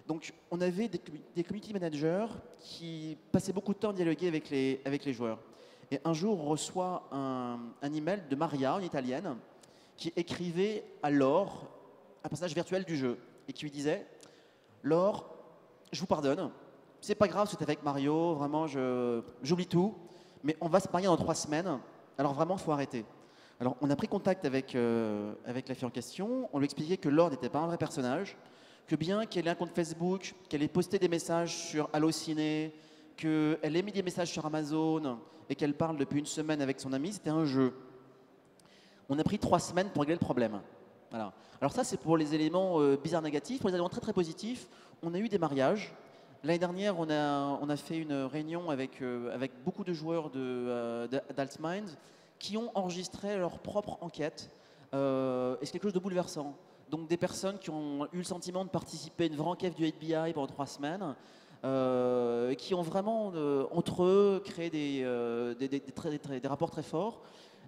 Donc, on avait des community managers qui passaient beaucoup de temps à dialoguer avec les joueurs. Et un jour, on reçoit un email de Maria, une italienne, qui écrivait à Laure, un personnage virtuel du jeu, et qui lui disait « Laure, je vous pardonne, c'est pas grave ce que tu as fait avec Mario, vraiment, j'oublie tout, mais on va se marier dans 3 semaines, alors vraiment, il faut arrêter. » Alors, on a pris contact avec la fille en question, on lui expliquait que Laure n'était pas un vrai personnage, que bien qu'elle ait un compte Facebook, qu'elle ait posté des messages sur Allociné, qu'elle ait mis des messages sur Amazon et qu'elle parle depuis une semaine avec son ami, c'était un jeu. On a pris 3 semaines pour régler le problème. Voilà. Alors ça, c'est pour les éléments bizarres négatifs. Pour les éléments très très positifs, on a eu des mariages. L'année dernière, on a fait une réunion avec beaucoup de joueurs d'Altmind qui ont enregistré leur propre enquête. Et c'est quelque chose de bouleversant. Donc des personnes qui ont eu le sentiment de participer à une vraie enquête du FBI pendant 3 semaines, qui ont vraiment, entre eux, créé des rapports très forts.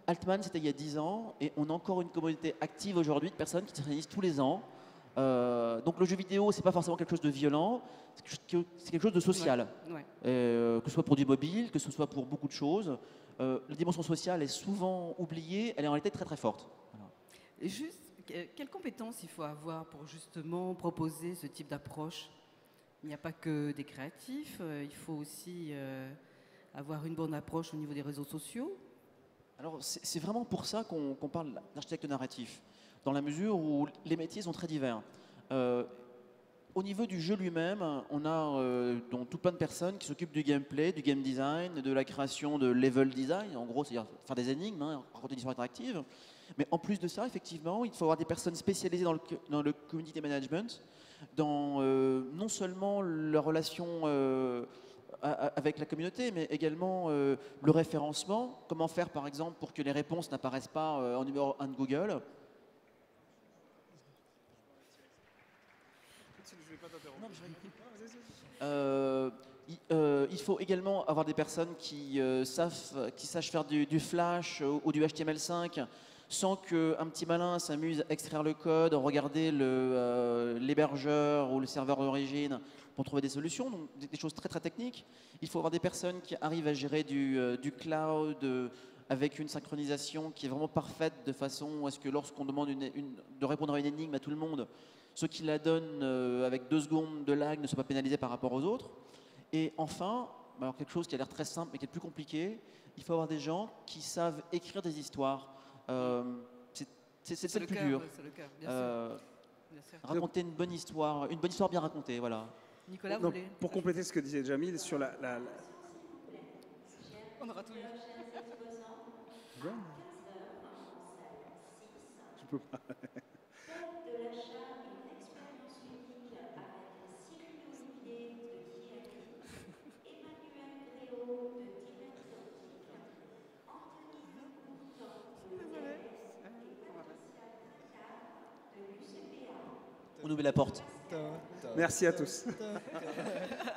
Altman, c'était il y a 10 ans, et on a encore une communauté active aujourd'hui de personnes qui se réunissent tous les ans. Donc le jeu vidéo, c'est pas forcément quelque chose de violent, c'est quelque chose de social. Ouais. Que ce soit pour du mobile, que ce soit pour beaucoup de choses. La dimension sociale est souvent oubliée, elle est en réalité très très forte. Voilà. Et juste, quelles compétences il faut avoir pour justement proposer ce type d'approche? Il n'y a pas que des créatifs, il faut aussi avoir une bonne approche au niveau des réseaux sociaux. Alors c'est vraiment pour ça qu'on parle d'architecte narratif, dans la mesure où les métiers sont très divers. Au niveau du jeu lui-même, on a donc tout plein de personnes qui s'occupent du gameplay, du game design, de la création de level design, en gros, c'est-à-dire faire des énigmes, raconter une histoire interactive. Mais en plus de ça, effectivement, il faut avoir des personnes spécialisées dans le community management, dans non seulement la relation avec la communauté, mais également le référencement. Comment faire, par exemple, pour que les réponses n'apparaissent pas en numéro 1 de Google. Il faut également avoir des personnes qui sachent faire du Flash ou du HTML5 sans qu'un petit malin s'amuse à extraire le code, regarder l'hébergeur ou le serveur d'origine pour trouver des solutions, donc des choses très très techniques. Il faut avoir des personnes qui arrivent à gérer du cloud avec une synchronisation qui est vraiment parfaite, de façon à ce que lorsqu'on demande de répondre à une énigme à tout le monde, ceux qui la donnent avec 2 secondes de lag ne soient pas pénalisés par rapport aux autres. Et enfin, alors quelque chose qui a l'air très simple mais qui est plus compliqué, il faut avoir des gens qui savent écrire des histoires. C'est le plus dur. C'est le cœur, bien sûr. Bien sûr. Raconter une bonne histoire bien racontée, voilà. Nicolas, vous Donc, voulez... pour compléter ce que disait Jamil sur la... On aura tout eu. Je peux pas. On ouvre la porte. Merci à tous.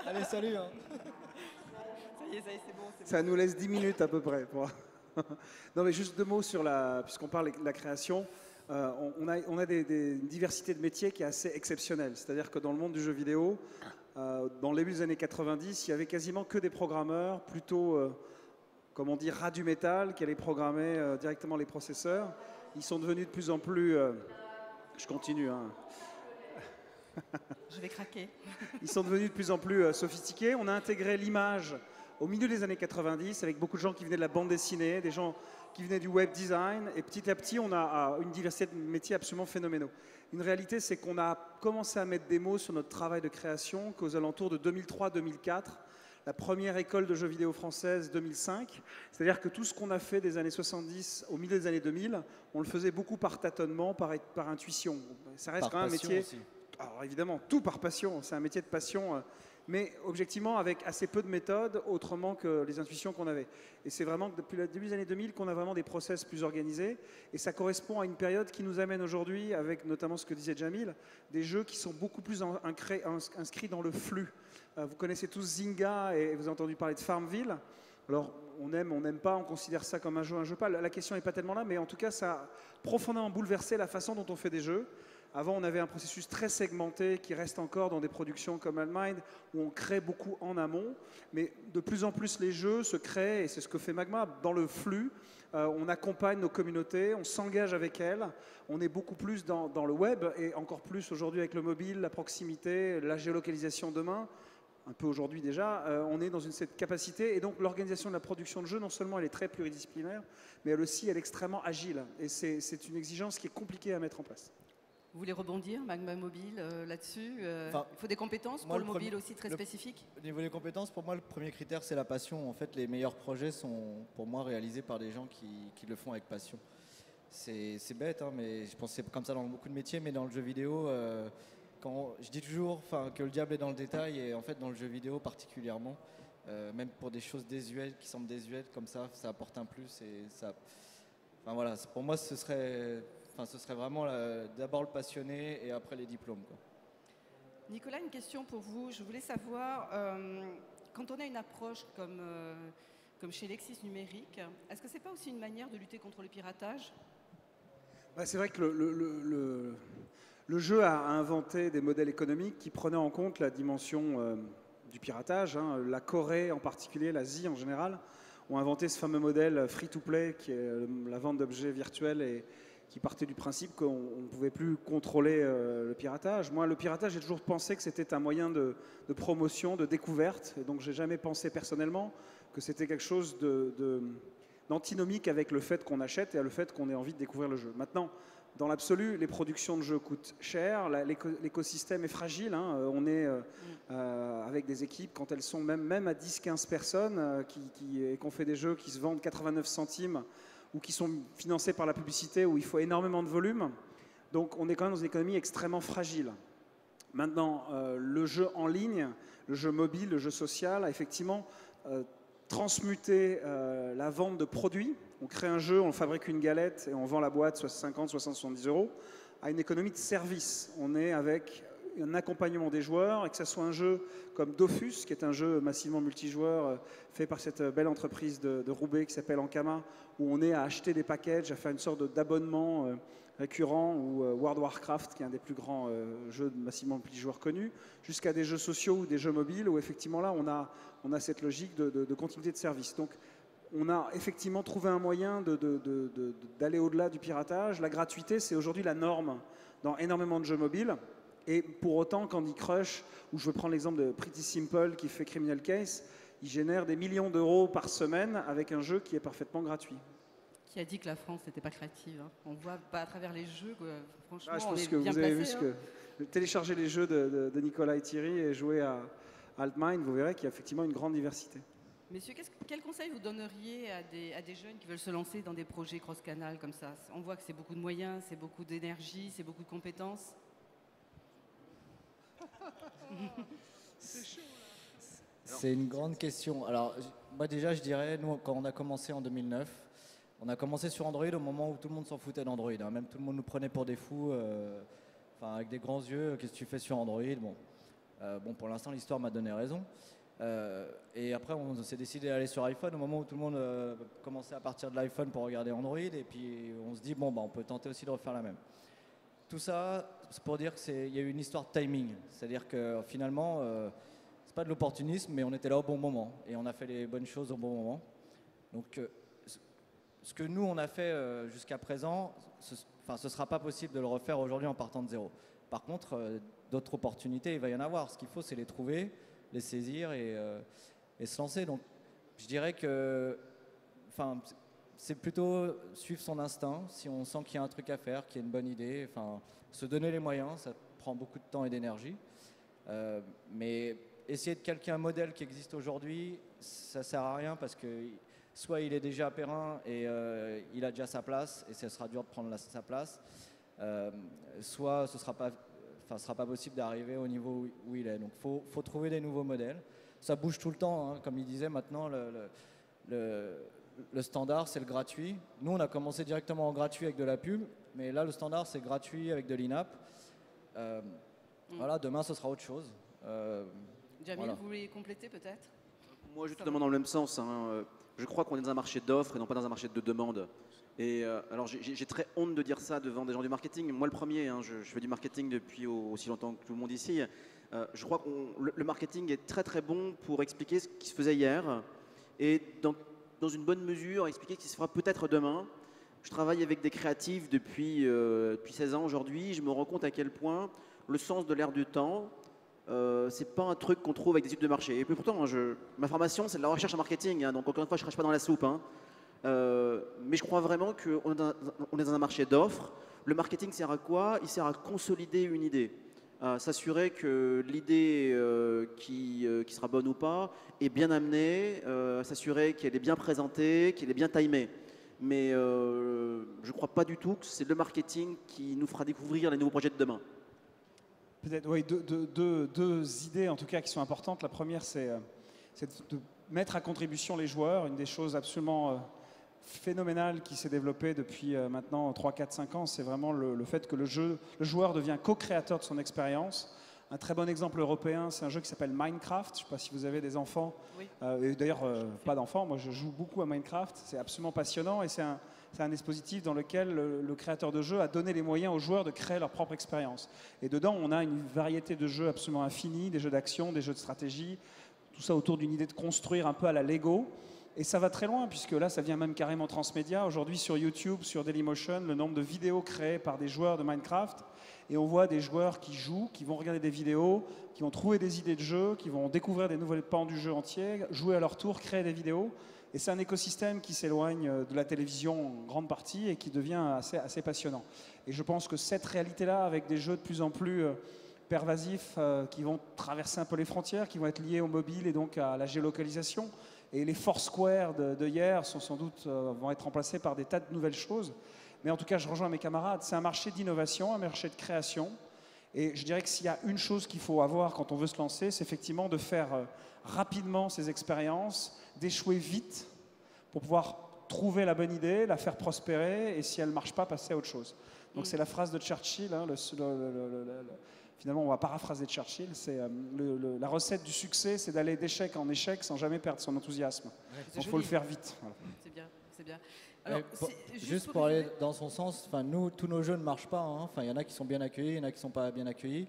Allez, salut. Hein. Ça y est, c'est bon. Ça nous laisse 10 minutes à peu près. Non, mais juste 2 mots sur puisqu'on parle de la création. On a une diversité de métiers qui est assez exceptionnelle. C'est-à-dire que dans le monde du jeu vidéo, dans le début des années 90, il y avait quasiment que des programmeurs, plutôt, comme on dit, ras du métal, qui allaient programmer directement les processeurs. Ils sont devenus de plus en plus... je continue, hein. Je vais craquer. Ils sont devenus de plus en plus sophistiqués. On a intégré l'image au milieu des années 90 avec beaucoup de gens qui venaient de la bande dessinée, des gens qui venaient du web design. Et petit à petit, on a une diversité de métiers absolument phénoménaux. Une réalité, c'est qu'on a commencé à mettre des mots sur notre travail de création qu'aux alentours de 2003-2004. La première école de jeux vidéo française, 2005. C'est-à-dire que tout ce qu'on a fait des années 70 au milieu des années 2000, on le faisait beaucoup par tâtonnement, par intuition. Ça reste quand même un métier... Aussi. Alors évidemment, tout par passion, c'est un métier de passion, mais objectivement avec assez peu de méthodes, autrement que les intuitions qu'on avait. Et c'est vraiment depuis le début des années 2000 qu'on a vraiment des process plus organisés, et ça correspond à une période qui nous amène aujourd'hui, avec notamment ce que disait Jamil, des jeux qui sont beaucoup plus inscrits dans le flux. Vous connaissez tous Zynga, et vous avez entendu parler de Farmville. Alors, on aime, on n'aime pas, on considère ça comme un jeu pas. La question n'est pas tellement là, mais en tout cas, ça a profondément bouleversé la façon dont on fait des jeux. Avant, on avait un processus très segmenté qui reste encore dans des productions comme Altmind, où on crée beaucoup en amont. Mais de plus en plus, les jeux se créent, et c'est ce que fait Magma, dans le flux. On accompagne nos communautés, on s'engage avec elles. On est beaucoup plus dans le web, et encore plus aujourd'hui avec le mobile, la proximité, la géolocalisation demain. Un peu aujourd'hui déjà, on est dans cette capacité. Et donc, l'organisation de la production de jeux, non seulement elle est très pluridisciplinaire, mais elle aussi, elle est extrêmement agile. Et c'est une exigence qui est compliquée à mettre en place. Vous voulez rebondir, Magma Mobile, là-dessus Enfin, il faut des compétences moi, pour le le mobile premier- aussi très le- spécifiques. Au niveau des compétences, pour moi, le premier critère, c'est la passion. En fait, les meilleurs projets sont, pour moi, réalisés par des gens qui le font avec passion. C'est bête, hein, mais je pense que c'est comme ça dans beaucoup de métiers, mais dans le jeu vidéo, je dis toujours que le diable est dans le détail, et en fait, dans le jeu vidéo particulièrement, même pour des choses désuètes, qui semblent désuètes, comme ça apporte un plus. Et ça, enfin, voilà, pour moi, ce serait vraiment d'abord le passionné et après les diplômes, quoi. Nicolas, une question pour vous. Je voulais savoir, quand on a une approche comme chez Lexis Numérique, est-ce que ce n'est pas aussi une manière de lutter contre le piratage? C'est vrai que le jeu a inventé des modèles économiques qui prenaient en compte la dimension du piratage. Hein. La Corée en particulier, l'Asie en général, ont inventé ce fameux modèle free-to-play qui est la vente d'objets virtuels et qui partait du principe qu'on ne pouvait plus contrôler le piratage. Moi, le piratage, j'ai toujours pensé que c'était un moyen de promotion, de découverte, et donc j'ai jamais pensé personnellement que c'était quelque chose d'antinomique avec le fait qu'on achète et le fait qu'on ait envie de découvrir le jeu. Maintenant, dans l'absolu, les productions de jeux coûtent cher, l'écosystème est fragile, hein. On est avec des équipes, quand elles sont même à 10-15 personnes, et qu'on fait des jeux qui se vendent 89 centimes, ou qui sont financés par la publicité, où il faut énormément de volume. Donc on est quand même dans une économie extrêmement fragile. Maintenant, le jeu en ligne, le jeu mobile, le jeu social a effectivement transmuté la vente de produits. On crée un jeu, on fabrique une galette et on vend la boîte 50, 60, 70 euros, à une économie de service. On est avec un accompagnement des joueurs, et que ce soit un jeu comme Dofus, qui est un jeu massivement multijoueur fait par cette belle entreprise de Roubaix qui s'appelle Ankama, où on est à acheter des packages, à faire une sorte d'abonnement récurrent, ou World of Warcraft, qui est un des plus grands jeux massivement multijoueurs connus, jusqu'à des jeux sociaux ou des jeux mobiles, où effectivement là on a cette logique de continuité de service. Donc on a effectivement trouvé un moyen d'aller au-delà du piratage. La gratuité, c'est aujourd'hui la norme dans énormément de jeux mobiles. Et pour autant, Candy Crush, ou je veux prendre l'exemple de Pretty Simple qui fait Criminal Case, il génère des millions d'euros par semaine avec un jeu qui est parfaitement gratuit. Qui a dit que la France n'était pas créative, hein. On voit pas à travers les jeux que franchement Je on pense est que bien vous avez placé, vu hein. télécharger les jeux de Nicolas et Thierry et jouer à Altmine, vous verrez qu'il y a effectivement une grande diversité. Messieurs, quel conseil vous donneriez à des jeunes qui veulent se lancer dans des projets cross-canal comme ça? On voit que c'est beaucoup de moyens, c'est beaucoup d'énergie, c'est beaucoup de compétences. C'est une grande question. Alors, moi déjà, je dirais, nous, quand on a commencé en 2009, on a commencé sur Android au moment où tout le monde s'en foutait d'Android, hein. Même tout le monde nous prenait pour des fous, avec des grands yeux. Qu'est-ce que tu fais sur Android? Bon, pour l'instant, l'histoire m'a donné raison. Et après, on s'est décidé d'aller sur iPhone au moment où tout le monde commençait à partir de l'iPhone pour regarder Android. Et puis, on se dit, bon, on peut tenter aussi de refaire la même. Tout ça, c'est pour dire qu'il y a eu une histoire de timing. C'est-à-dire que finalement, c'est pas de l'opportunisme, mais on était là au bon moment. Et on a fait les bonnes choses au bon moment. Donc, ce que nous, on a fait jusqu'à présent, ce ne sera pas possible de le refaire aujourd'hui en partant de zéro. Par contre, d'autres opportunités, il va y en avoir. Ce qu'il faut, c'est les trouver, les saisir et se lancer. Donc, je dirais que... c'est plutôt suivre son instinct, si on sent qu'il y a un truc à faire, qu'il y a une bonne idée, se donner les moyens, ça prend beaucoup de temps et d'énergie. Mais essayer de calquer un modèle qui existe aujourd'hui, ça ne sert à rien parce que soit il est déjà à Perrin et il a déjà sa place et ce sera dur de prendre sa place, soit ce ne sera pas possible d'arriver au niveau où il est. Donc il faut trouver des nouveaux modèles. Ça bouge tout le temps, hein. Comme il disait, maintenant le standard, c'est le gratuit. Nous, on a commencé directement en gratuit avec de la pub, mais là, le standard, c'est gratuit avec de l'in-app. Voilà, demain, ce sera autre chose. Jamil, voilà. vous voulez compléter peut-être? Moi, je suis totalement dans le même sens, hein. Je crois qu'on est dans un marché d'offres et non pas dans un marché de demande. Et alors, j'ai très honte de dire ça devant des gens du marketing. Moi, le premier, hein, je fais du marketing depuis aussi longtemps que tout le monde ici. Je crois que le marketing est très très bon pour expliquer ce qui se faisait hier et dans une bonne mesure, expliquer ce qui se fera peut-être demain. Je travaille avec des créatifs depuis 16 ans aujourd'hui. Je me rends compte à quel point le sens de l'air du temps, c'est pas un truc qu'on trouve avec des études de marché. Et puis pourtant, ma formation, c'est de la recherche en marketing. Hein, donc encore une fois, je ne crache pas dans la soupe. Hein. Mais je crois vraiment qu'on est dans un marché d'offres. Le marketing sert à quoi? Il sert à consolider une idée, à s'assurer que l'idée qui sera bonne ou pas est bien amenée, à s'assurer qu'elle est bien présentée, qu'elle est bien timée. Mais je ne crois pas du tout que c'est le marketing qui nous fera découvrir les nouveaux projets de demain. Peut-être, oui, deux idées en tout cas qui sont importantes. La première, c'est de mettre à contribution les joueurs. Une des choses absolument phénoménale qui s'est développée depuis maintenant 3, 4, 5 ans, c'est vraiment le fait que le joueur devient co-créateur de son expérience. Un très bon exemple européen, c'est un jeu qui s'appelle Minecraft. Je ne sais pas si vous avez des enfants. Oui. Et d'ailleurs, pas d'enfants. Moi, je joue beaucoup à Minecraft. C'est absolument passionnant et c'est un dispositif dans lequel le créateur de jeu a donné les moyens aux joueurs de créer leur propre expérience. Et dedans, on a une variété de jeux absolument infinie, des jeux d'action, des jeux de stratégie, tout ça autour d'une idée de construire un peu à la Lego. Et ça va très loin, puisque là, ça vient même carrément transmédia. Aujourd'hui, sur YouTube, sur Dailymotion, le nombre de vidéos créées par des joueurs de Minecraft. Et on voit des joueurs qui jouent, qui vont regarder des vidéos, qui vont trouver des idées de jeu, qui vont découvrir des nouvelles pans du jeu entier, jouer à leur tour, créer des vidéos. Et c'est un écosystème qui s'éloigne de la télévision en grande partie et qui devient assez passionnant. Et je pense que cette réalité-là, avec des jeux de plus en plus pervasifs, qui vont traverser un peu les frontières, qui vont être liés au mobile et donc à la géolocalisation, et les Foursquare de hier sont sans doute vont être remplacés par des tas de nouvelles choses. Mais en tout cas, je rejoins mes camarades. C'est un marché d'innovation, un marché de création. Et je dirais que s'il y a une chose qu'il faut avoir quand on veut se lancer, c'est effectivement de faire rapidement ces expériences, d'échouer vite pour pouvoir trouver la bonne idée, la faire prospérer et si elle ne marche pas, passer à autre chose. Donc c'est la phrase de Churchill, hein, finalement on va paraphraser Churchill, c'est la recette du succès, c'est d'aller d'échec en échec sans jamais perdre son enthousiasme. Il faut le faire vite. Voilà. C'est bien, c'est bien. Alors, juste pour aller dans son sens, nous, tous nos jeux ne marchent pas. Hein. Il y en a qui sont bien accueillis, il y en a qui ne sont pas bien accueillis.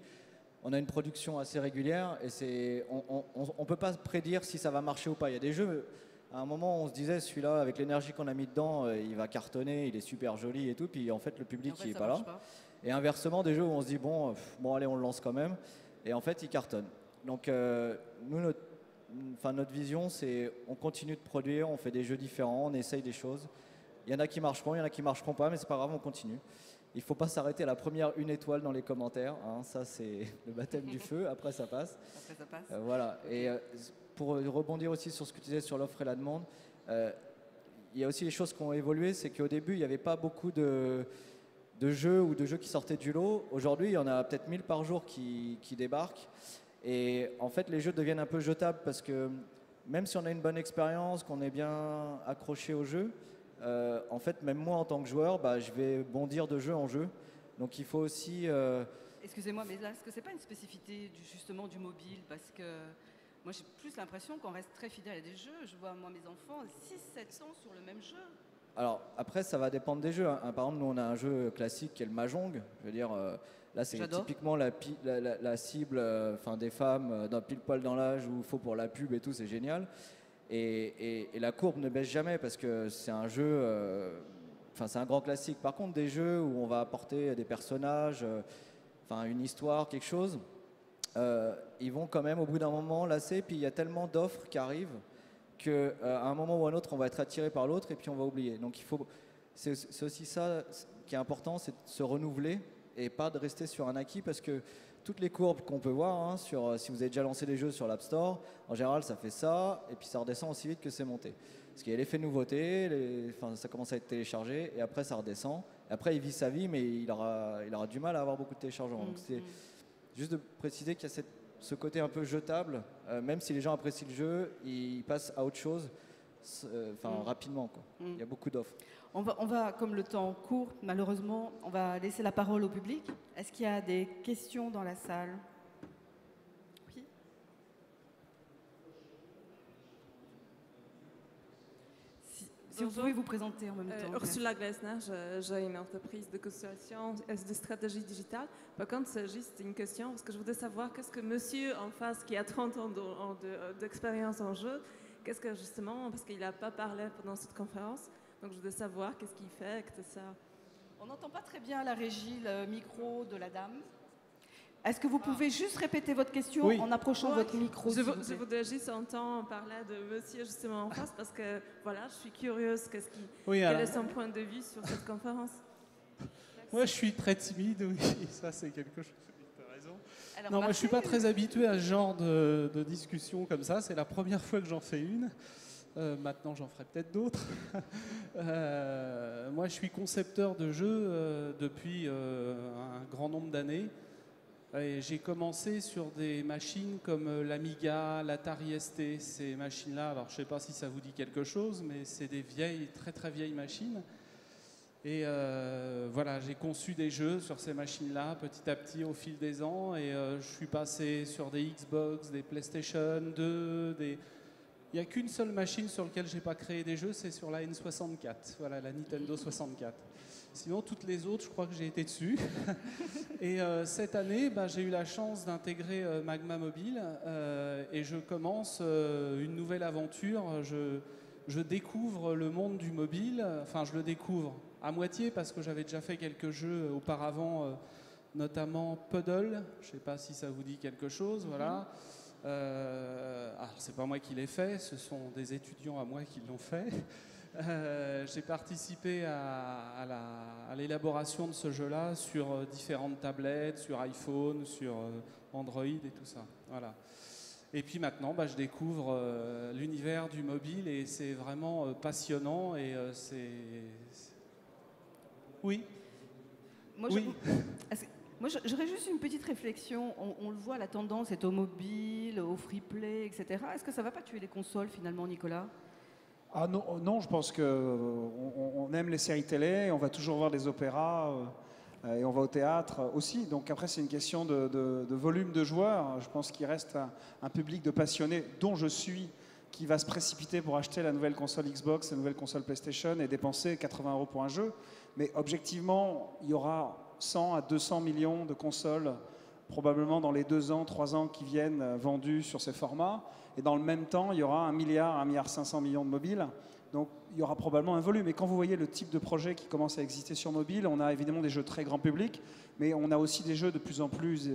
On a une production assez régulière et on ne peut pas prédire si ça va marcher ou pas. Il y a des jeux, à un moment on se disait celui-là, avec l'énergie qu'on a mis dedans, il va cartonner, il est super joli et tout, puis en fait le public il n'est pas là. Et inversement, des jeux où on se dit bon allez on le lance quand même, et en fait il cartonne. Donc nous, notre vision c'est on continue de produire, on fait des jeux différents, on essaye des choses. Il y en a qui marcheront, il y en a qui ne marcheront pas, mais c'est pas grave, on continue. Il ne faut pas s'arrêter à la première 1 étoile dans les commentaires. Hein, ça, c'est le baptême du feu. Après, ça passe. Après, ça passe. Voilà. Et pour rebondir aussi sur ce que tu disais sur l'offre et la demande, il y a aussi les choses qui ont évolué. C'est qu'au début, il n'y avait pas beaucoup de jeux ou de jeux qui sortaient du lot. Aujourd'hui, il y en a peut-être 1000 par jour qui débarquent. Et en fait, les jeux deviennent un peu jetables parce que même si on a une bonne expérience, qu'on est bien accroché au jeu, en fait, même moi en tant que joueur, je vais bondir de jeu en jeu. Donc il faut aussi... Excusez-moi, mais là, est-ce que c'est pas une spécificité justement du mobile? Parce que moi, j'ai plus l'impression qu'on reste très fidèle à des jeux. Je vois, moi, mes enfants, 6-7 ans sur le même jeu. Alors, après, ça va dépendre des jeux. Hein. Par exemple, nous, on a un jeu classique qui est le Mahjong. Je veux dire, là, c'est typiquement la cible des femmes pile poil dans l'âge où il faut pour la pub et tout, c'est génial. Et la courbe ne baisse jamais parce que c'est un jeu, c'est un grand classique. Par contre, des jeux où on va apporter des personnages, une histoire, quelque chose, ils vont quand même au bout d'un moment lasser. Puis il y a tellement d'offres qui arrivent qu'à un moment ou à un autre, on va être attiré par l'autre et puis on va oublier. Donc c'est aussi ça qui est important, c'est de se renouveler et pas de rester sur un acquis parce que toutes les courbes qu'on peut voir, si vous avez déjà lancé des jeux sur l'App Store, en général ça fait ça, et puis ça redescend aussi vite que c'est monté. Parce qu'il y a l'effet nouveauté, ça commence à être téléchargé, et après ça redescend. Et après il vit sa vie, mais il aura du mal à avoir beaucoup de téléchargements. Donc c'est juste de préciser qu'il y a ce côté un peu jetable, même si les gens apprécient le jeu, ils passent à autre chose rapidement. Il y a beaucoup d'offres. On va, comme le temps court, malheureusement, on va laisser la parole au public. Est-ce qu'il y a des questions dans la salle? Oui. Si vous pouvez vous présenter en même temps. Ursula Glesner, j'ai une entreprise de consultation et de stratégie digitale. Par contre, c'est juste une question, parce que je voudrais savoir qu'est-ce que monsieur en face, qui a 30 ans d'expérience en jeu, qu'est-ce que justement, parce qu'il n'a pas parlé pendant cette conférence, donc je voudrais savoir qu'est-ce qu'il fait, que ça. On n'entend pas très bien à la régie le micro de la dame. Est-ce que vous pouvez juste répéter votre question en approchant votre micro? Je voudrais juste entendre parler de monsieur justement en face parce que voilà, je suis curieuse. Quel est son point de vue sur cette conférence? Moi, je suis très timide, oui, ça c'est quelque chose. Tu as raison. Alors, non, moi, je suis pas très habitué à ce genre de discussion comme ça. C'est la première fois que j'en fais une. Maintenant, j'en ferai peut-être d'autres. Moi, je suis concepteur de jeux depuis un grand nombre d'années. J'ai commencé sur des machines comme l'Amiga, l'Atari ST, ces machines-là. Alors, je ne sais pas si ça vous dit quelque chose, mais c'est des vieilles, très très vieilles machines. Et voilà, j'ai conçu des jeux sur ces machines-là petit à petit au fil des ans. Et je suis passé sur des Xbox, des PlayStation 2, Il n'y a qu'une seule machine sur laquelle je n'ai pas créé des jeux, c'est sur la N64, voilà, la Nintendo 64. Sinon, toutes les autres, je crois que j'ai été dessus. Et cette année, j'ai eu la chance d'intégrer Magma Mobile et je commence une nouvelle aventure. Je découvre le monde du mobile, enfin je le découvre à moitié parce que j'avais déjà fait quelques jeux auparavant, notamment Puddle, je ne sais pas si ça vous dit quelque chose, voilà. Alors c'est pas moi qui l'ai fait, ce sont des étudiants à moi qui l'ont fait. J'ai participé à l'élaboration de ce jeu-là sur différentes tablettes, sur iPhone, sur Android et tout ça. Voilà. Et puis maintenant, je découvre l'univers du mobile et c'est vraiment passionnant et c'est... Oui. Moi, j'aurais juste une petite réflexion. On le voit, la tendance est au mobile, au free play, etc. Est-ce que ça ne va pas tuer les consoles finalement, Nicolas? Ah non, je pense qu'on aime les séries télé, on va toujours voir des opéras et on va au théâtre aussi. Donc après, c'est une question de volume de joueurs. Je pense qu'il reste un public de passionnés, dont je suis, qui va se précipiter pour acheter la nouvelle console Xbox, la nouvelle console PlayStation et dépenser 80 € pour un jeu. Mais objectivement, il y aura 100 à 200 millions de consoles probablement dans les 2 ans, 3 ans qui viennent vendues sur ces formats. Et dans le même temps, il y aura 1 milliard, 1,5 milliard de mobiles. Donc il y aura probablement un volume. Et quand vous voyez le type de projet qui commence à exister sur mobile, on a évidemment des jeux très grand public, mais on a aussi des jeux de plus en plus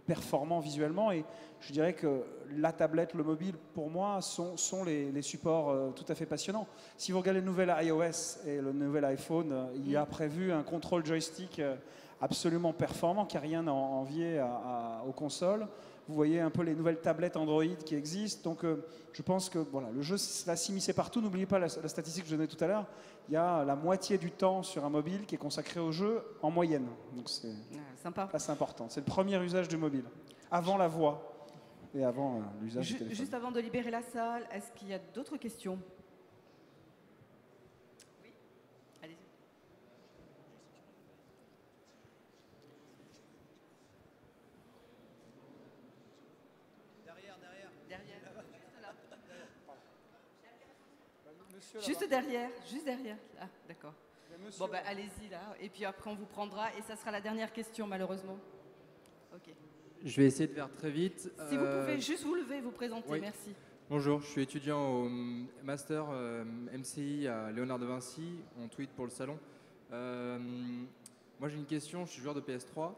performants visuellement. Et je dirais que la tablette, le mobile, pour moi, sont les supports tout à fait passionnants. Si vous regardez le nouvel iOS et le nouvel iPhone, il y a prévu un contrôle joystick absolument performant, qui n'a rien à envier aux consoles. Vous voyez un peu les nouvelles tablettes Android qui existent. Donc je pense que voilà, le jeu va s'immiscer partout. N'oubliez pas la statistique que je donnais tout à l'heure. Il y a la moitié du temps sur un mobile qui est consacré au jeu en moyenne. Donc c'est assez important. C'est le premier usage du mobile. Avant la voix et avant l'usage du téléphone. Juste avant de libérer la salle, est-ce qu'il y a d'autres questions? Oui, allez-y. Juste derrière, juste derrière. Ah, d'accord. Bon, allez-y là, et puis après on vous prendra, et ça sera la dernière question malheureusement. Ok. Je vais essayer de faire très vite. Si vous pouvez juste vous lever, vous présenter, oui. Merci. Bonjour, je suis étudiant au Master MCI à Léonard de Vinci, on tweet pour le salon. Moi j'ai une question, je suis joueur de PS3,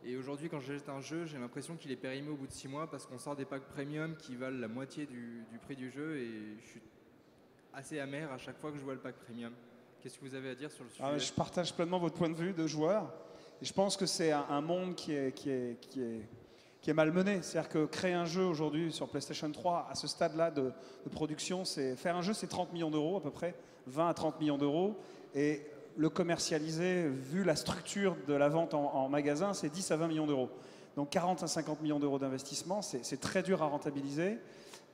et aujourd'hui quand j'achète un jeu, j'ai l'impression qu'il est périmé au bout de 6 mois parce qu'on sort des packs premium qui valent la moitié du prix du jeu, et je suis assez amer à chaque fois que je vois le pack premium. Qu'est-ce que vous avez à dire sur le sujet? Je partage pleinement votre point de vue de joueur. Et je pense que c'est un monde qui est malmené. C'est-à-dire que créer un jeu aujourd'hui sur PlayStation 3 à ce stade-là de production, faire un jeu, c'est 30 millions d'euros à peu près, 20 à 30 millions d'euros. Et le commercialiser, vu la structure de la vente en magasin, c'est 10 à 20 millions d'euros. Donc 40 à 50 millions d'euros d'investissement, c'est très dur à rentabiliser.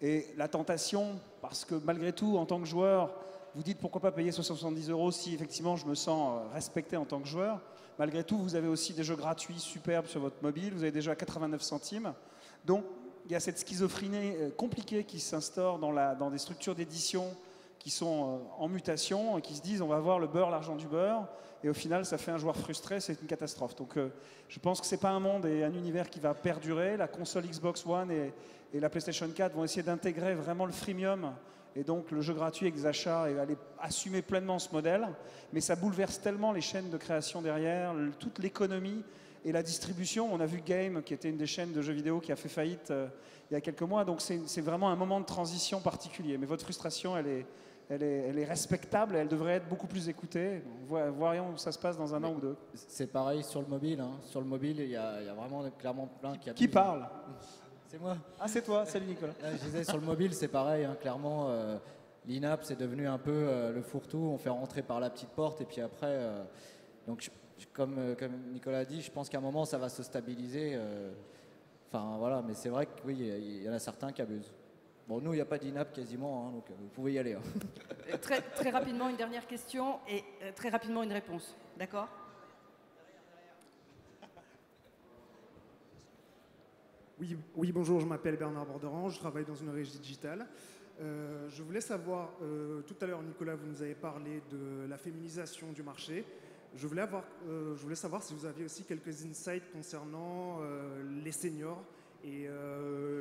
Et la tentation, parce que malgré tout, en tant que joueur, vous dites pourquoi pas payer 70 € si effectivement je me sens respecté en tant que joueur. Malgré tout, vous avez aussi des jeux gratuits superbes sur votre mobile, vous avez des jeux à 89 centimes. Donc il y a cette schizophrénie compliquée qui s'instaure dans des structures d'édition qui sont en mutation et qui se disent on va voir le beurre, l'argent du beurre. Et au final, ça fait un joueur frustré, c'est une catastrophe. Donc je pense que ce n'est pas un monde et un univers qui va perdurer. La console Xbox One et la PlayStation 4 vont essayer d'intégrer vraiment le freemium et donc le jeu gratuit avec des achats et aller assumer pleinement ce modèle. Mais ça bouleverse tellement les chaînes de création derrière, toute l'économie. et la distribution. On a vu Game, qui était une des chaînes de jeux vidéo qui a fait faillite il y a quelques mois. Donc c'est vraiment un moment de transition particulier. Mais votre frustration, elle est respectable et elle devrait être beaucoup plus écoutée. Voyons où ça se passe dans un an ou deux. C'est pareil sur le mobile. Hein. Sur le mobile, il y a vraiment clairement plein qui abusent. Qui parle? C'est moi. Ah, c'est toi. Salut Nicolas. Je disais, sur le mobile, c'est pareil. Hein. Clairement, l'INAP, c'est devenu un peu le fourre-tout. On fait rentrer par la petite porte et puis après... donc, comme Nicolas a dit, je pense qu'à un moment, ça va se stabiliser. Enfin, voilà. Mais c'est vrai que oui, il y en a certains qui abusent. Bon, nous, il n'y a pas d'INAP quasiment, hein, donc vous pouvez y aller. Hein. Très rapidement, une dernière question et très rapidement une réponse. D'accord? Oui, bonjour, je m'appelle Bernard Borderan, je travaille dans une régie digitale. Je voulais savoir, tout à l'heure, Nicolas, vous nous avez parlé de la féminisation du marché. Je voulais savoir si vous aviez aussi quelques insights concernant les seniors et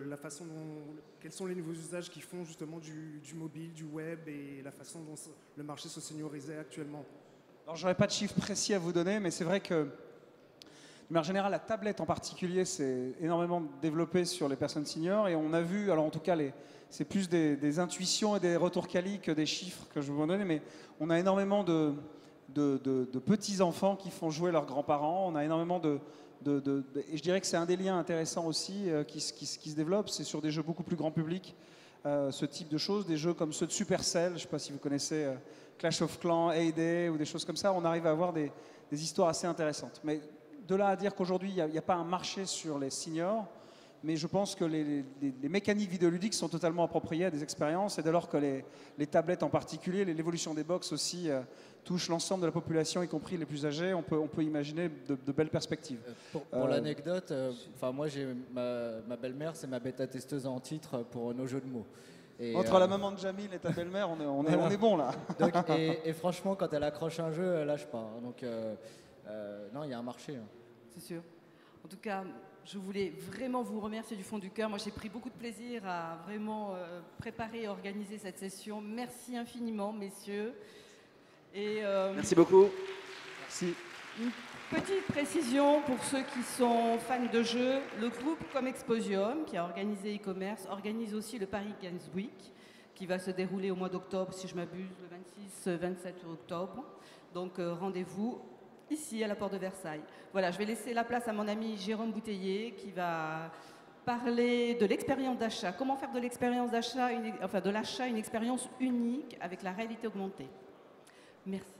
la façon dont, quels sont les nouveaux usages qui font justement du mobile, du web et la façon dont le marché se seniorisait actuellement. Alors, je n'aurais pas de chiffres précis à vous donner, mais c'est vrai que, de manière générale, la tablette en particulier s'est énormément développée sur les personnes seniors et on a vu, alors en tout cas, c'est plus des intuitions et des retours quali que des chiffres que je vais vous donner, mais on a énormément de petits-enfants qui font jouer leurs grands-parents, on a énormément et je dirais que c'est un des liens intéressants aussi qui se développe, c'est sur des jeux beaucoup plus grand public, ce type de choses, des jeux comme ceux de Supercell, je ne sais pas si vous connaissez Clash of Clans, Hay ou des choses comme ça, on arrive à avoir des histoires assez intéressantes. Mais de là à dire qu'aujourd'hui, il n'y a pas un marché sur les seniors, mais je pense que les mécaniques vidéoludiques sont totalement appropriées à des expériences, et dès lors que les tablettes en particulier, l'évolution des box aussi touche l'ensemble de la population, y compris les plus âgés, on peut imaginer de belles perspectives. Pour l'anecdote, moi j'ai ma belle-mère, c'est ma bêta-testeuse en titre pour nos jeux de mots. Et entre la maman de Jamil et ta belle-mère, on est bon là. Donc, et franchement, quand elle accroche un jeu, elle lâche pas. Donc non, il y a un marché. Hein. C'est sûr. En tout cas, je voulais vraiment vous remercier du fond du cœur. Moi, j'ai pris beaucoup de plaisir à vraiment préparer et organiser cette session. Merci infiniment, messieurs. Et, merci beaucoup. Merci. Une petite précision pour ceux qui sont fans de jeux. Le groupe Comexposium, qui a organisé e-commerce, organise aussi le Paris Games Week, qui va se dérouler au mois d'octobre, si je m'abuse, le 26-27 octobre. Donc, rendez-vous ici, à la porte de Versailles. Voilà, je vais laisser la place à mon ami Jérôme Bouteiller qui va parler de l'expérience d'achat. Comment faire de l'expérience d'achat, de l'achat une expérience unique avec la réalité augmentée. Merci.